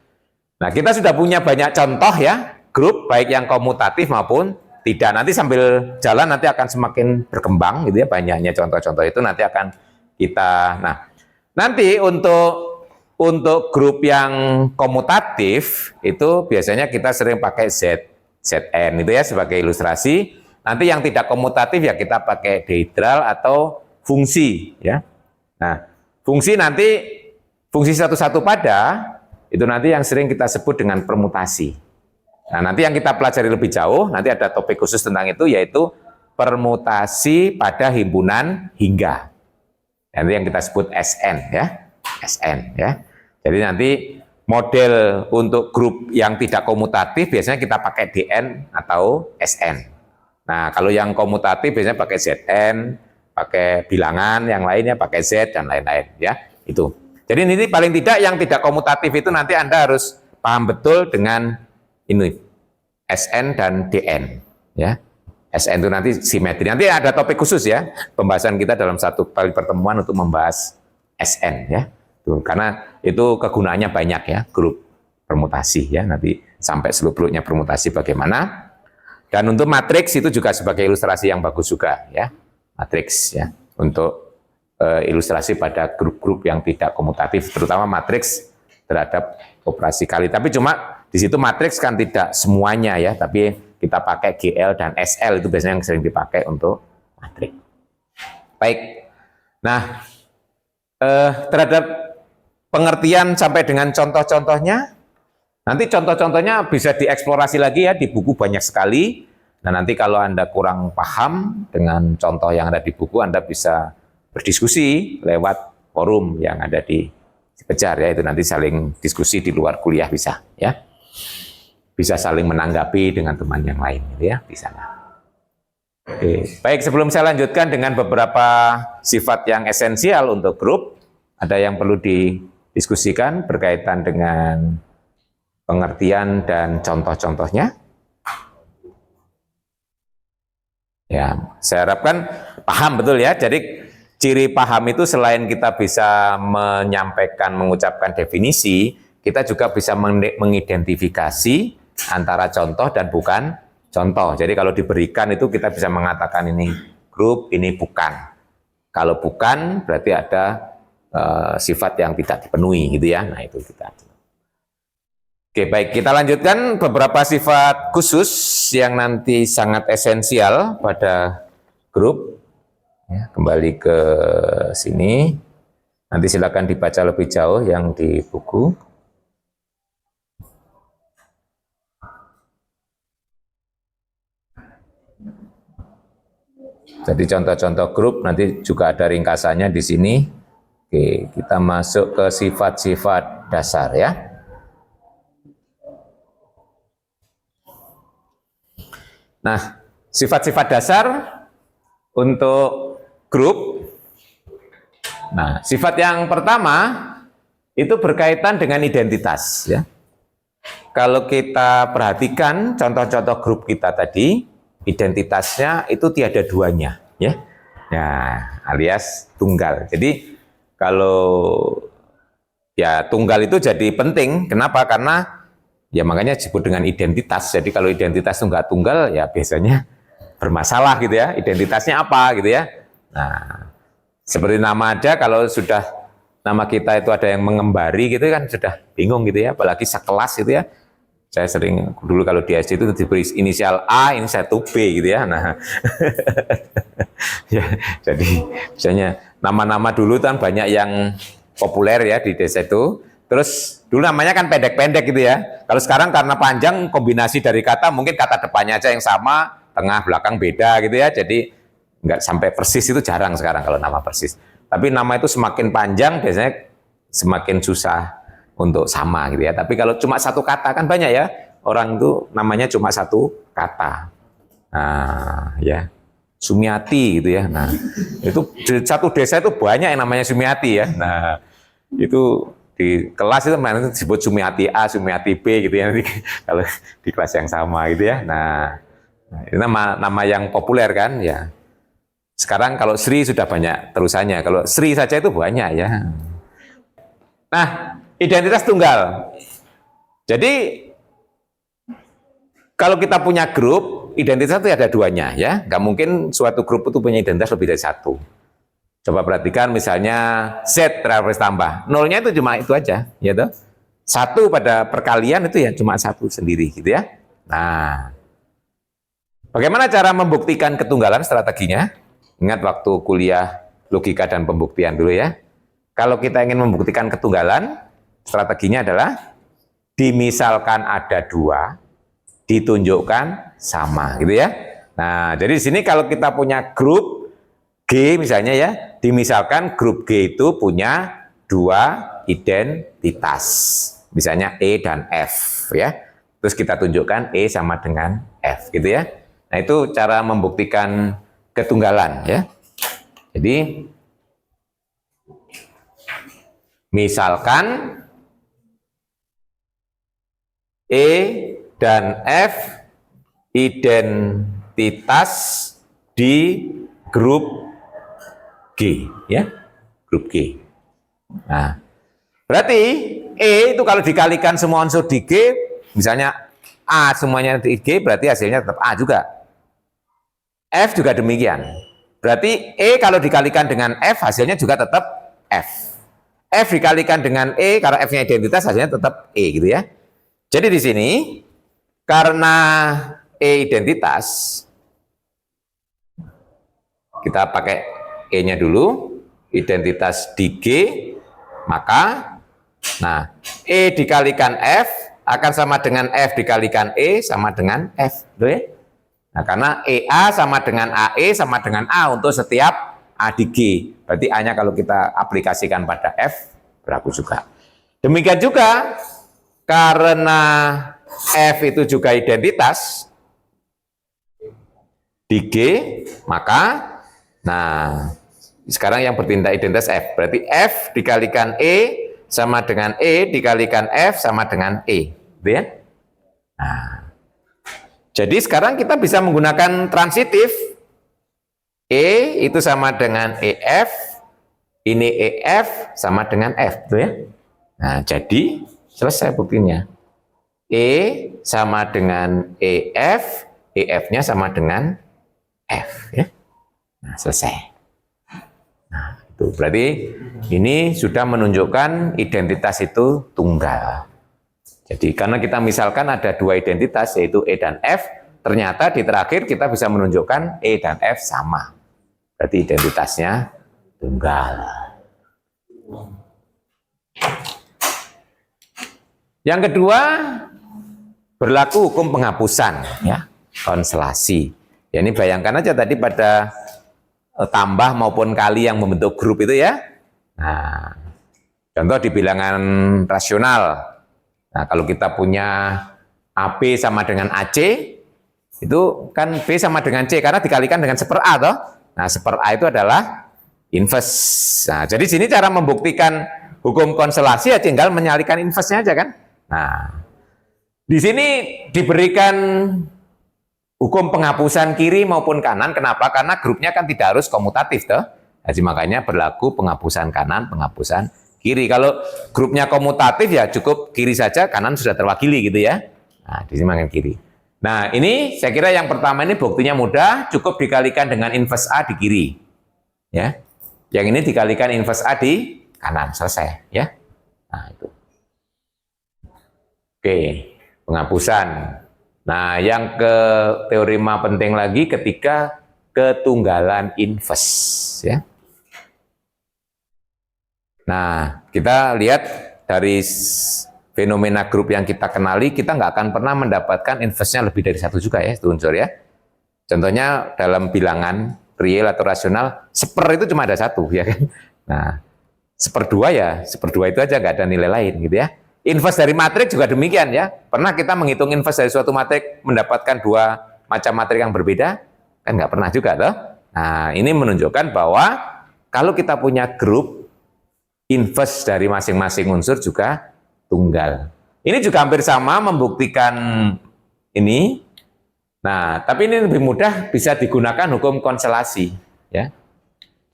nah kita sudah punya banyak contoh ya, grup baik yang komutatif maupun tidak. Nanti sambil jalan nanti akan semakin berkembang gitu ya, banyaknya contoh-contoh itu nanti akan kita. Nah, nanti untuk grup yang komutatif itu biasanya kita sering pakai ZN itu ya sebagai ilustrasi. Nanti yang tidak komutatif ya kita pakai dihedral atau fungsi ya. Nah, fungsi satu-satu pada itu nanti yang sering kita sebut dengan permutasi. Nah, nanti yang kita pelajari lebih jauh, nanti ada topik khusus tentang itu, yaitu permutasi pada himpunan hingga. Nanti yang kita sebut SN ya, SN ya. Jadi nanti model untuk grup yang tidak komutatif biasanya kita pakai DN atau SN. Nah, kalau yang komutatif biasanya pakai ZN, pakai bilangan, yang lainnya pakai Z dan lain-lain ya. Itu. Jadi ini paling tidak yang tidak komutatif itu nanti Anda harus paham betul dengan ini SN dan DN ya. SN itu nanti simetri. Nanti ada topik khusus ya, pembahasan kita dalam satu kali pertemuan untuk membahas SN ya. Tuh, karena itu kegunaannya banyak ya, grup permutasi ya, nanti sampai seluk-beluknya permutasi bagaimana. Dan untuk matriks itu juga sebagai ilustrasi yang bagus juga ya. Matriks ya, untuk ilustrasi pada grup-grup yang tidak komutatif, terutama matriks terhadap operasi kali. Tapi cuma di situ matriks kan tidak semuanya ya, tapi kita pakai GL dan SL itu biasanya yang sering dipakai untuk matriks. Baik, nah terhadap pengertian sampai dengan contoh-contohnya, nanti contoh-contohnya bisa dieksplorasi lagi ya, di buku banyak sekali. Nah, nanti kalau Anda kurang paham dengan contoh yang ada di buku, Anda bisa berdiskusi lewat forum yang ada di kejar ya, itu nanti saling diskusi di luar kuliah bisa ya. Bisa saling menanggapi dengan teman yang lain gitu ya di sana. Oke, baik sebelum saya lanjutkan dengan beberapa sifat yang esensial untuk grup, ada yang perlu didiskusikan berkaitan dengan pengertian dan contoh-contohnya. Ya, saya harapkan paham betul ya. Jadi ciri paham itu selain kita bisa menyampaikan, mengucapkan definisi, kita juga bisa mengidentifikasi antara contoh dan bukan contoh. Jadi kalau diberikan itu kita bisa mengatakan ini grup, ini bukan. Kalau bukan berarti ada sifat yang tidak dipenuhi gitu ya. Nah itu kita. Oke baik, kita lanjutkan beberapa sifat khusus yang nanti sangat esensial pada grup. Ya, kembali ke sini. Nanti silakan dibaca lebih jauh yang di buku. Jadi contoh-contoh grup nanti juga ada ringkasannya di sini. Oke, kita masuk ke sifat-sifat dasar ya. Nah, sifat-sifat dasar untuk grup. Nah, sifat yang pertama itu berkaitan dengan identitas ya. Kalau kita perhatikan contoh-contoh grup kita tadi, identitasnya itu tiada duanya ya. Nah, alias tunggal. Jadi kalau ya tunggal itu jadi penting. Kenapa? Karena ya makanya disebut dengan identitas. Jadi kalau identitas itu nggak tunggal ya biasanya bermasalah gitu ya. Identitasnya apa gitu ya. Nah, seperti nama aja kalau sudah nama kita itu ada yang mengembari gitu kan sudah bingung gitu ya. Apalagi sekelas gitu ya. Saya sering dulu kalau di SD itu diberi inisial A, inisial B gitu ya. Nah, ya, jadi misalnya nama-nama dulu kan banyak yang populer ya di desa itu. Terus dulu namanya kan pendek-pendek gitu ya. Kalau sekarang karena panjang kombinasi dari kata, mungkin kata depannya aja yang sama, tengah belakang beda gitu ya. Jadi nggak sampai persis itu jarang sekarang kalau nama persis. Tapi nama itu semakin panjang biasanya semakin susah untuk sama gitu ya. Tapi kalau cuma satu kata kan banyak ya. Orang itu namanya cuma satu kata. Nah, ya. Sumiati gitu ya. Nah, itu di satu desa itu banyak yang namanya Sumiati ya. Nah, itu di kelas itu mana disebut Sumiati A, Sumiati B gitu ya. Nanti kalau di kelas yang sama gitu ya. Nah, itu nama yang populer kan ya. Sekarang kalau Sri sudah banyak terusannya. Kalau Sri saja itu banyak ya. Nah, identitas tunggal. Jadi kalau kita punya grup, identitas itu ada duanya ya. Nggak mungkin suatu grup itu punya identitas lebih dari satu. Coba perhatikan misalnya Z terakhir tambah. Nolnya itu cuma itu aja, ya toh. Satu pada perkalian itu ya cuma satu sendiri gitu ya. Nah, bagaimana cara membuktikan ketunggalan strateginya? Ingat waktu kuliah logika dan pembuktian dulu ya. Kalau kita ingin membuktikan ketunggalan, strateginya adalah dimisalkan ada dua, ditunjukkan sama, gitu ya. Nah, jadi di sini kalau kita punya grup G misalnya ya, dimisalkan grup G itu punya dua identitas, misalnya E dan F ya. Terus kita tunjukkan E sama dengan F, gitu ya. Nah, itu cara membuktikan ketunggalan ya. Jadi misalkan E dan F identitas di grup G ya, grup G. Nah, berarti E itu kalau dikalikan semua unsur di G, misalnya A semuanya di G, berarti hasilnya tetap A juga. F juga demikian. Berarti E kalau dikalikan dengan F, hasilnya juga tetap F. F dikalikan dengan E, karena F-nya identitas, hasilnya tetap E gitu ya. Jadi di sini, karena E identitas, kita pakai E-nya dulu, identitas di G, maka nah E dikalikan F akan sama dengan F dikalikan E sama dengan F. Betul ya? Nah, karena EA sama dengan AE sama dengan A untuk setiap A di G. Berarti A-nya kalau kita aplikasikan pada F, berlaku juga. Demikian juga karena F itu juga identitas di G, maka nah sekarang yang bertindak identitas F, berarti F dikalikan E sama dengan E dikalikan F sama dengan E, gitu ya. Nah, jadi sekarang kita bisa menggunakan transitif. E itu sama dengan EF, ini EF sama dengan F, gitu ya. Nah, jadi selesai buktinya. E sama dengan EF, EF-nya sama dengan F, ya. Nah, selesai. Nah, itu berarti ini sudah menunjukkan identitas itu tunggal. Jadi karena kita misalkan ada dua identitas yaitu E dan F, ternyata di terakhir kita bisa menunjukkan E dan F sama. Berarti identitasnya tunggal. Yang kedua, berlaku hukum penghapusan, ya, konselasi. Ya, ini bayangkan aja tadi pada tambah maupun kali yang membentuk grup itu ya. Nah, contoh di bilangan rasional. Nah, kalau kita punya AB sama dengan AC, itu kan B sama dengan C karena dikalikan dengan 1/A toh. Nah, 1/A itu adalah inverse. Nah, jadi sini cara membuktikan hukum konselasi ya tinggal menyalikan inverse-nya aja kan. Nah, di sini diberikan hukum penghapusan kiri maupun kanan. Kenapa? Karena grupnya kan tidak harus komutatif toh. Jadi makanya berlaku penghapusan kanan, penghapusan kiri. Kalau grupnya komutatif ya cukup kiri saja, kanan sudah terwakili gitu ya. Nah, di sini makan kiri. Nah, ini saya kira yang pertama ini buktinya mudah, cukup dikalikan dengan inverse A di kiri. Ya. Yang ini dikalikan inverse A di kanan, selesai ya. Nah, itu. Oke, penghapusan. Nah, yang ke teorema penting lagi ketika ketunggalan inverse ya. Nah, kita lihat dari fenomena grup yang kita kenali, kita nggak akan pernah mendapatkan inverse-nya lebih dari satu juga ya, unsur ya. Contohnya dalam bilangan real atau rasional, 1/, itu cuma ada satu ya kan. Nah, 1/2 ya, 1/2 itu aja nggak ada nilai lain gitu ya. Inverse dari matriks juga demikian ya. Pernah kita menghitung inverse dari suatu matriks mendapatkan dua macam matriks yang berbeda? Kan nggak pernah juga toh. Nah, ini menunjukkan bahwa kalau kita punya grup, inverse dari masing-masing unsur juga tunggal. Ini juga hampir sama membuktikan ini. Nah, tapi ini lebih mudah bisa digunakan hukum konselasi. Ya.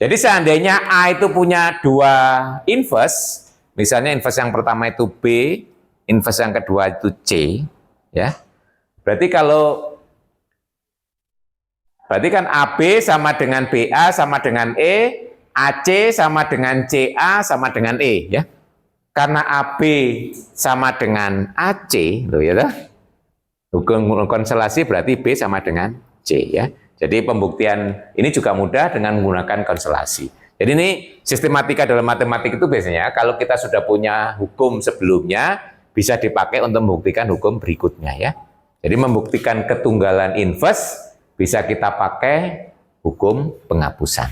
Jadi seandainya A itu punya dua inverse, misalnya inverse yang pertama itu B, inverse yang kedua itu C, ya. Berarti kan AB sama dengan BA sama dengan E, AC sama dengan CA sama dengan E, ya. Karena AB sama dengan AC, loh ya, hukum konselasi berarti B sama dengan C, ya. Jadi pembuktian ini juga mudah dengan menggunakan konselasi. Jadi ini sistematika dalam matematik itu biasanya kalau kita sudah punya hukum sebelumnya bisa dipakai untuk membuktikan hukum berikutnya, ya. Jadi membuktikan ketunggalan inverse bisa kita pakai hukum penghapusan,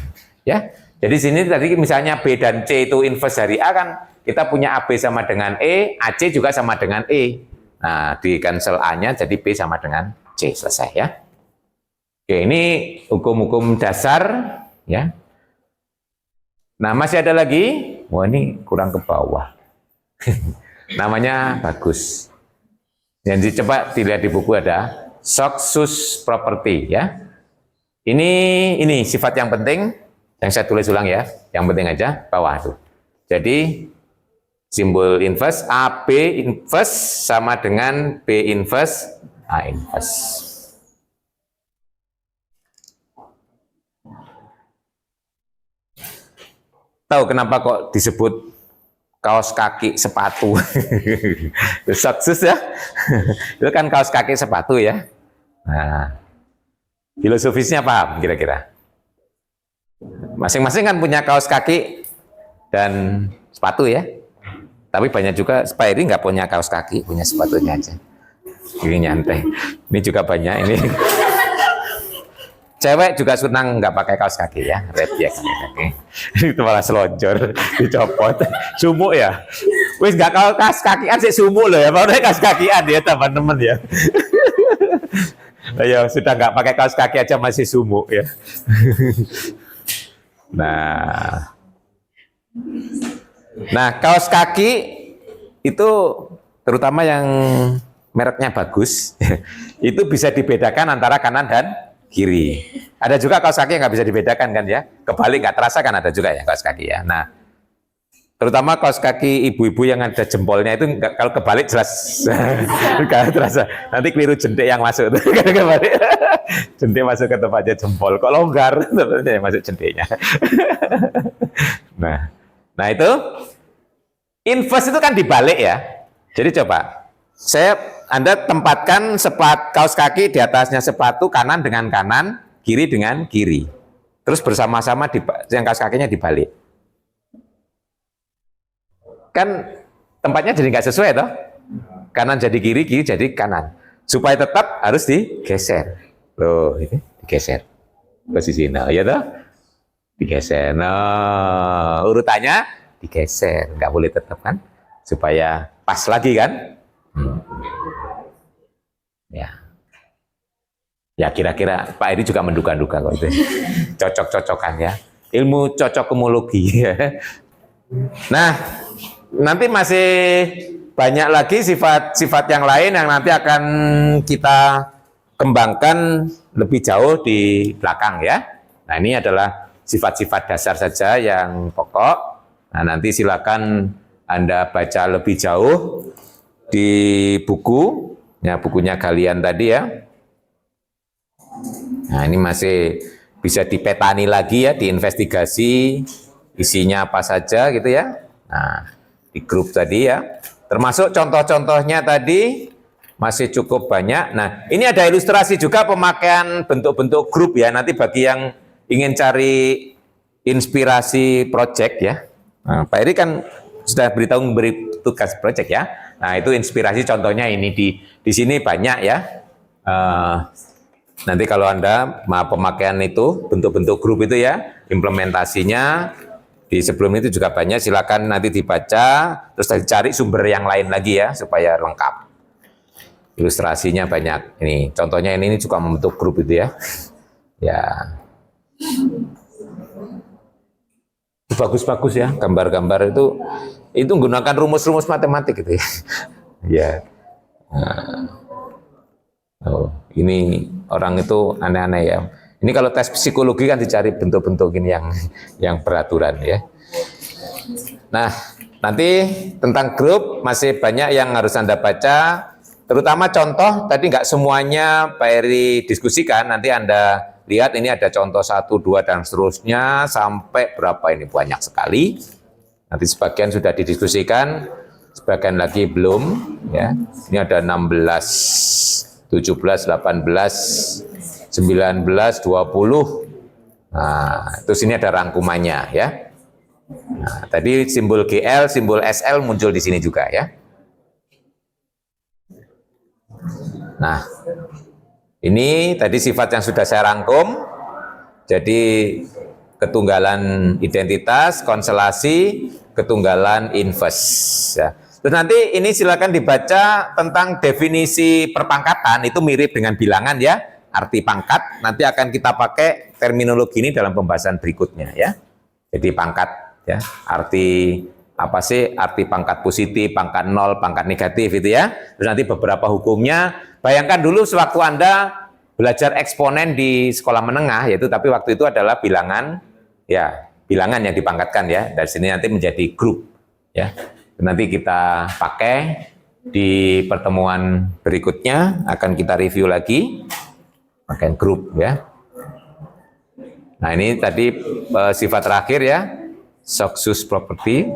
ya. Jadi sini tadi misalnya B dan C itu inverse dari A kan kita punya AB sama dengan E, AC juga sama dengan E. Nah, di cancel A-nya jadi B sama dengan C, selesai ya. Oke, ini hukum-hukum dasar ya. Nah, masih ada lagi. Wah, ini kurang ke bawah. Namanya bagus. Yang coba dilihat di buku ada Stokes property ya. Ini sifat yang penting yang saya tulis ulang ya. Yang penting aja bawah tuh. Jadi simbol inverse AB inverse sama dengan B inverse A inverse. Tahu kenapa kok disebut kaos kaki sepatu? Sukses ya. Itu kan kaos kaki sepatu ya. Nah, filosofisnya paham kira-kira? Masing-masing kan punya kaos kaki dan sepatu ya. Tapi banyak juga Spidey nggak punya kaos kaki, punya sepatunya aja. Ini nyantai. Ini juga banyak ini. Cewek juga senang nggak pakai kaos kaki ya, refleks kaki. Itu malah selonjor, dicopot. Sumuk ya. Wis nggak kaos kakian sih sumuk loh ya, mau kaos kakian ya teman-teman ya. Ayo sudah nggak pakai kaos kaki aja masih sumuk ya. Nah, kaos kaki itu terutama yang mereknya bagus, itu bisa dibedakan antara kanan dan kiri. Ada juga kaos kaki yang nggak bisa dibedakan kan ya, kebalik nggak terasa kan ada juga ya kaos kaki ya. Nah, terutama kaos kaki ibu-ibu yang ada jempolnya itu kalau kebalik jelas nggak terasa. Nanti keliru jentik yang masuk, kebalik jentik masuk ke tempatnya jempol. Kok longgar, sebenarnya masuk jentiknya. Nah itu invest itu kan dibalik ya. Jadi coba Anda tempatkan kaos kaki di atasnya sepatu kanan dengan kanan, kiri dengan kiri. Terus bersama-sama yang kaos kakinya dibalik. Kan tempatnya jadi nggak sesuai toh? Kanan jadi kiri, kiri jadi kanan. Supaya tetap harus digeser. Loh, ini digeser. Posisi ya toh? Digeser. Nah, urutannya digeser. Nggak boleh tetap kan? Supaya pas lagi kan? Ya kira-kira Pak Edi juga menduga-duga kok itu. Cocok-cocokan ya. Ilmu cocokemologi. Nah, nanti masih banyak lagi sifat-sifat yang lain yang nanti akan kita kembangkan lebih jauh di belakang ya. Nah, ini adalah sifat-sifat dasar saja yang pokok. Nah, nanti silakan Anda baca lebih jauh di buku, ya bukunya Galian tadi ya. Nah, ini masih bisa dipetani lagi ya, diinvestigasi isinya apa saja gitu ya. Nah, di grup tadi ya. Termasuk contoh-contohnya tadi masih cukup banyak. Nah, ini ada ilustrasi juga pemakaian bentuk-bentuk grup ya. Nanti bagi yang ingin cari inspirasi project ya. Nah, Pak Eri kan sudah beritahu memberi tugas project ya. Nah, itu inspirasi contohnya ini di sini banyak ya. Nanti kalau Anda mau pemakaian itu, bentuk-bentuk grup itu ya, implementasinya, di sebelum itu juga banyak, silakan nanti dibaca, terus cari sumber yang lain lagi ya, supaya lengkap. Ilustrasinya banyak. Ini, contohnya ini juga membentuk grup itu ya. Ya. Bagus-bagus ya, gambar-gambar itu menggunakan rumus-rumus matematik gitu ya. Ya. Nah. Oh, ini orang itu aneh-aneh ya. Ini kalau tes psikologi kan dicari bentuk-bentuk ini yang beraturan ya. Nah, nanti tentang grup masih banyak yang harus Anda baca. Terutama contoh, tadi nggak semuanya Pak Eri diskusikan. Nanti Anda lihat ini ada contoh 1, 2, dan seterusnya. Sampai berapa ini, banyak sekali. Nanti sebagian sudah didiskusikan, sebagian lagi belum. Ya. Ini ada 16. 17, 18, 19, 20. Nah, terus ini ada rangkumannya ya. Nah, tadi simbol GL, simbol SL muncul di sini juga ya. Nah, ini tadi sifat yang sudah saya rangkum. Jadi ketunggalan identitas, konstelasi, ketunggalan invers ya. Terus nanti ini silakan dibaca tentang definisi perpangkatan, itu mirip dengan bilangan ya, arti pangkat. Nanti akan kita pakai terminologi ini dalam pembahasan berikutnya ya. Jadi pangkat ya, arti apa sih? Arti pangkat positif, pangkat nol, pangkat negatif itu ya. Terus nanti beberapa hukumnya. Bayangkan dulu sewaktu Anda belajar eksponen di sekolah menengah, yaitu tapi waktu itu adalah bilangan ya, bilangan yang dipangkatkan ya. Dari sini nanti menjadi grup ya. Nanti kita pakai di pertemuan berikutnya, akan kita review lagi pakai grup ya. Nah, ini tadi sifat terakhir ya, success property.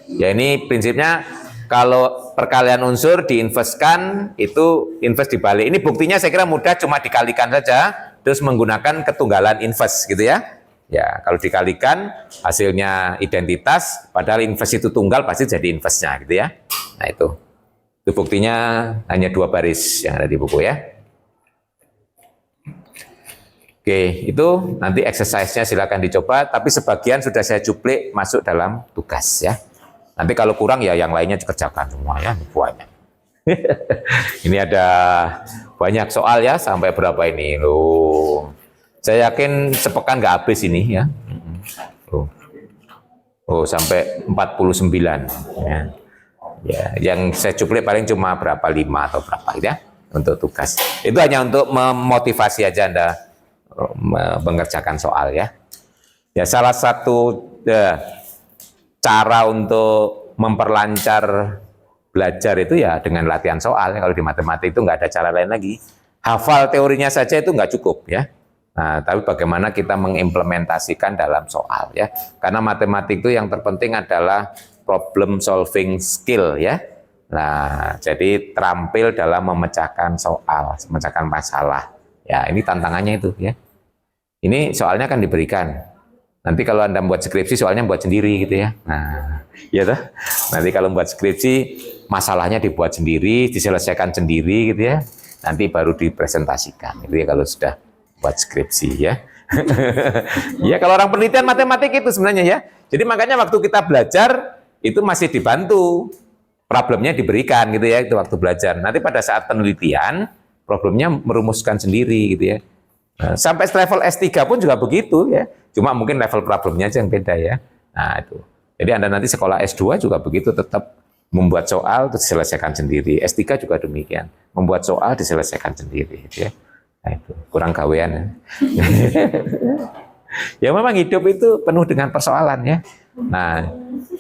Ya, ini prinsipnya kalau perkalian unsur diinvestkan, itu invest dibalik. Ini buktinya saya kira mudah, cuma dikalikan saja terus menggunakan ketunggalan invest gitu ya. Ya, kalau dikalikan hasilnya identitas, padahal invest itu tunggal pasti jadi investnya gitu ya. Nah, itu buktinya hanya 2 baris yang ada di buku ya. Oke, itu nanti exercise-nya silakan dicoba, tapi sebagian sudah saya cuplik masuk dalam tugas ya. Nanti kalau kurang ya yang lainnya dikerjakan semua ya, banyak. Ini ada banyak soal ya, sampai berapa ini loh. Saya yakin sepekan nggak habis ini ya. Sampai 49 ya. Ya, yang saya cuplik paling cuma berapa, 5 atau berapa ya untuk tugas. Itu hanya untuk memotivasi aja Anda mengerjakan soal ya. Ya, salah satu cara untuk memperlancar belajar itu ya dengan latihan soal. Kalau di matematik itu nggak ada cara lain lagi. Hafal teorinya saja itu nggak cukup ya. Nah, tapi bagaimana kita mengimplementasikan dalam soal ya. Karena matematik itu yang terpenting adalah problem solving skill ya. Nah, jadi terampil dalam memecahkan soal, memecahkan masalah. Ya, ini tantangannya itu ya. Ini soalnya kan diberikan. Nanti kalau Anda membuat skripsi, soalnya buat sendiri gitu ya. Nah, ya toh. Nanti kalau membuat skripsi, masalahnya dibuat sendiri, diselesaikan sendiri gitu ya. Nanti baru dipresentasikan. Itu ya kalau sudah buat skripsi ya. Ya kalau orang penelitian matematik itu sebenarnya ya. Jadi makanya waktu kita belajar itu masih dibantu. Problemnya diberikan gitu ya, itu waktu belajar. Nanti pada saat penelitian, problemnya merumuskan sendiri gitu ya. Nah, sampai level S3 pun juga begitu ya. Cuma mungkin level problemnya aja yang beda ya. Nah, itu. Jadi Anda nanti sekolah S2 juga begitu, tetap membuat soal terus diselesaikan sendiri. S3 juga demikian. Membuat soal diselesaikan sendiri gitu ya. Nah, itu kurang gawean ya. Ya memang hidup itu penuh dengan persoalan ya. Nah,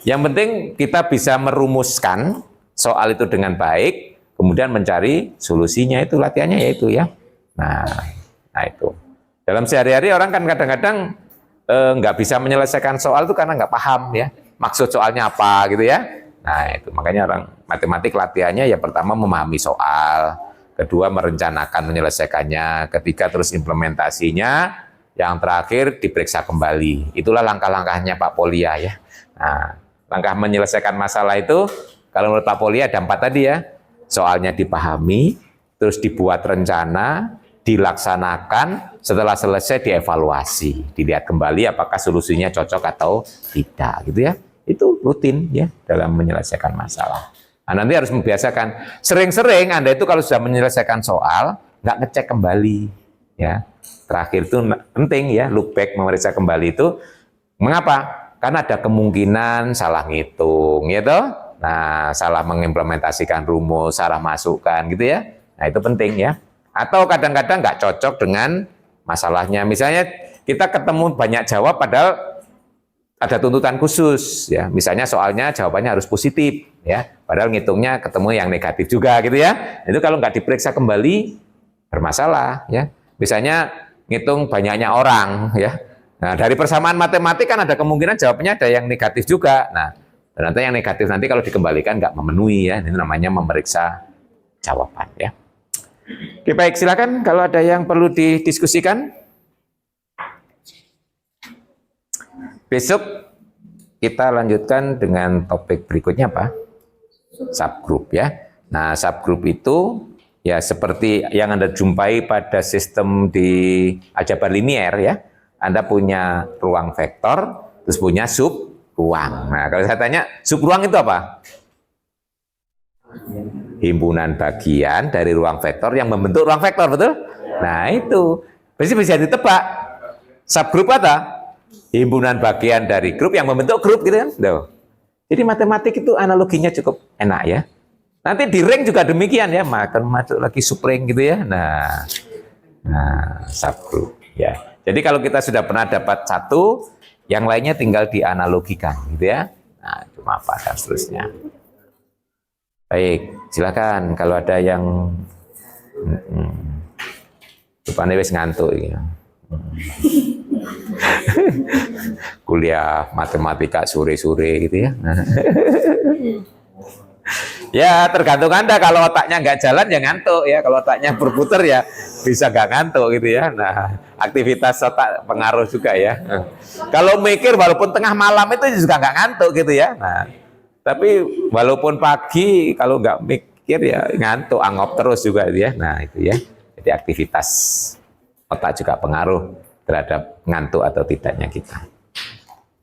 yang penting kita bisa merumuskan soal itu dengan baik, kemudian mencari solusinya, itu latihannya yaitu ya. Nah itu. Dalam sehari-hari orang kan kadang-kadang nggak bisa menyelesaikan soal itu karena nggak paham ya. Maksud soalnya apa gitu ya. Nah itu makanya orang matematik latihannya ya pertama memahami soal, kedua merencanakan menyelesaikannya, ketiga terus implementasinya, yang terakhir diperiksa kembali. Itulah langkah-langkahnya Pak Polia ya. Nah, langkah menyelesaikan masalah itu kalau menurut Pak Polia ada 4 tadi ya. Soalnya dipahami, terus dibuat rencana, dilaksanakan, setelah selesai dievaluasi, dilihat kembali apakah solusinya cocok atau tidak gitu ya. Itu rutin ya dalam menyelesaikan masalah. Nah, nanti harus membiasakan sering-sering Anda itu kalau sudah menyelesaikan soal nggak ngecek kembali ya. Terakhir itu penting ya, look back, memeriksa kembali itu. Mengapa? Karena ada kemungkinan salah ngitung ya toh. Nah, salah mengimplementasikan rumus, salah masukkan gitu ya. Nah, itu penting ya. Atau kadang-kadang nggak cocok dengan masalahnya. Misalnya kita ketemu banyak jawab padahal ada tuntutan khusus ya. Misalnya soalnya jawabannya harus positif ya. Padahal ngitungnya ketemu yang negatif juga gitu ya. Itu kalau nggak diperiksa kembali bermasalah ya. Misalnya ngitung banyaknya orang ya. Nah, dari persamaan matematik kan ada kemungkinan jawabannya ada yang negatif juga. Nah, ternyata yang negatif nanti kalau dikembalikan nggak memenuhi ya. Ini namanya memeriksa jawaban ya. Oke, baik, silakan kalau ada yang perlu didiskusikan. Besok kita lanjutkan dengan topik berikutnya apa? Subgroup ya. Nah, subgroup itu ya seperti yang Anda jumpai pada sistem di aljabar linier ya. Anda punya ruang vektor, terus punya sub ruang. Nah, kalau saya tanya, sub ruang itu apa? Himpunan bagian dari ruang vektor yang membentuk ruang vektor, betul? Nah, itu. Bisa ditebak. Subgroup apa? Himpunan bagian dari grup yang membentuk grup gitu kan. Loh. Jadi matematik itu analoginya cukup enak ya. Nanti di ring juga demikian ya, akan masuk lagi subring gitu ya. Nah, subgroup ya. Jadi kalau kita sudah pernah dapat satu, yang lainnya tinggal dianalogikan gitu ya. Nah, itu apa dan seterusnya. Baik, silakan kalau ada yang rupanya wis ngantuk ya. Kuliah matematika sore-sore gitu ya. Ya tergantung Anda, kalau otaknya nggak jalan ya ngantuk ya, kalau otaknya berputar ya bisa nggak ngantuk gitu ya. Nah, aktivitas otak pengaruh juga ya. Kalau mikir walaupun tengah malam itu juga nggak ngantuk gitu ya. Nah, tapi walaupun pagi kalau nggak mikir ya ngantuk, angop terus juga gitu ya. Nah itu ya, jadi aktivitas otak juga pengaruh terhadap ngantuk atau tidaknya kita.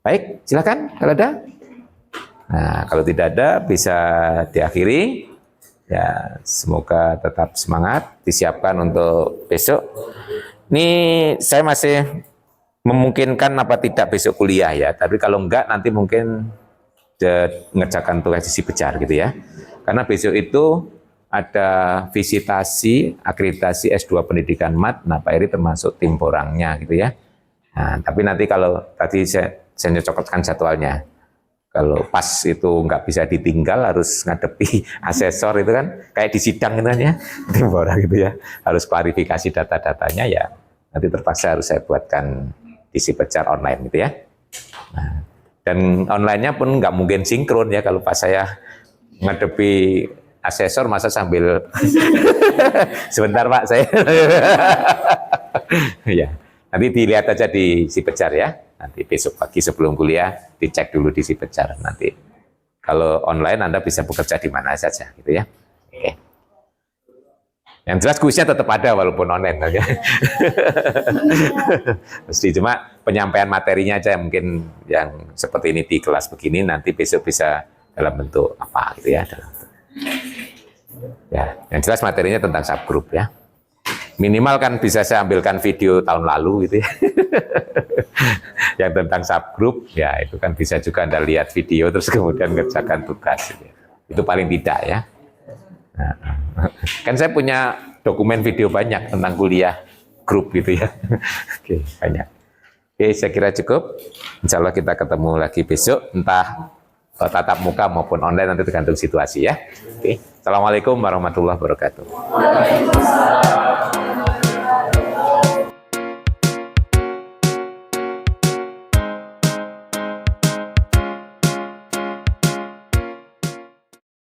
Baik, silakan kalau ada. Nah, kalau tidak ada bisa diakhiri. Ya, semoga tetap semangat, disiapkan untuk besok. Ini saya masih memungkinkan apa tidak besok kuliah ya, tapi kalau enggak nanti mungkin ngerjakan tugas isi pejar gitu ya. Karena besok itu ada visitasi akreditasi S2 Pendidikan MAT. Nah, Pak Eri termasuk tim porangnya gitu ya. Nah, tapi nanti kalau tadi saya nyocokkan jadwalnya. Kalau pas itu nggak bisa ditinggal harus ngadepi asesor itu kan kayak di sidang gitu kan ya, tim porang gitu ya. Harus klarifikasi data-datanya ya. Nanti terpaksa harus saya buatkan isi pejar online gitu ya. Nah, dan online-nya pun nggak mungkin sinkron ya kalau pas saya ngadepi asesor masa sambil sebentar Pak saya. Ya, nanti dilihat aja di si pejar ya. Nanti besok pagi sebelum kuliah dicek dulu di si pejar. Nanti kalau online Anda bisa bekerja di mana saja gitu ya. Oke. Yang jelas kuisnya tetap ada walaupun online ya. Mesti cuma penyampaian materinya aja mungkin yang seperti ini di kelas begini nanti besok bisa dalam bentuk apa gitu ya. Ya, yang jelas materinya tentang subgroup ya. Minimal kan bisa saya ambilkan video tahun lalu gitu ya. Yang tentang subgroup ya itu kan bisa juga Anda lihat video terus kemudian ngerjakan tugas gitu ya. Itu paling tidak ya. Nah, kan saya punya dokumen video banyak tentang kuliah grup gitu ya. Oke, banyak. Oke, saya kira cukup. Insya Allah kita ketemu lagi besok, entah tatap muka maupun online nanti tergantung situasi ya. Oke, Assalamualaikum warahmatullahi wabarakatuh.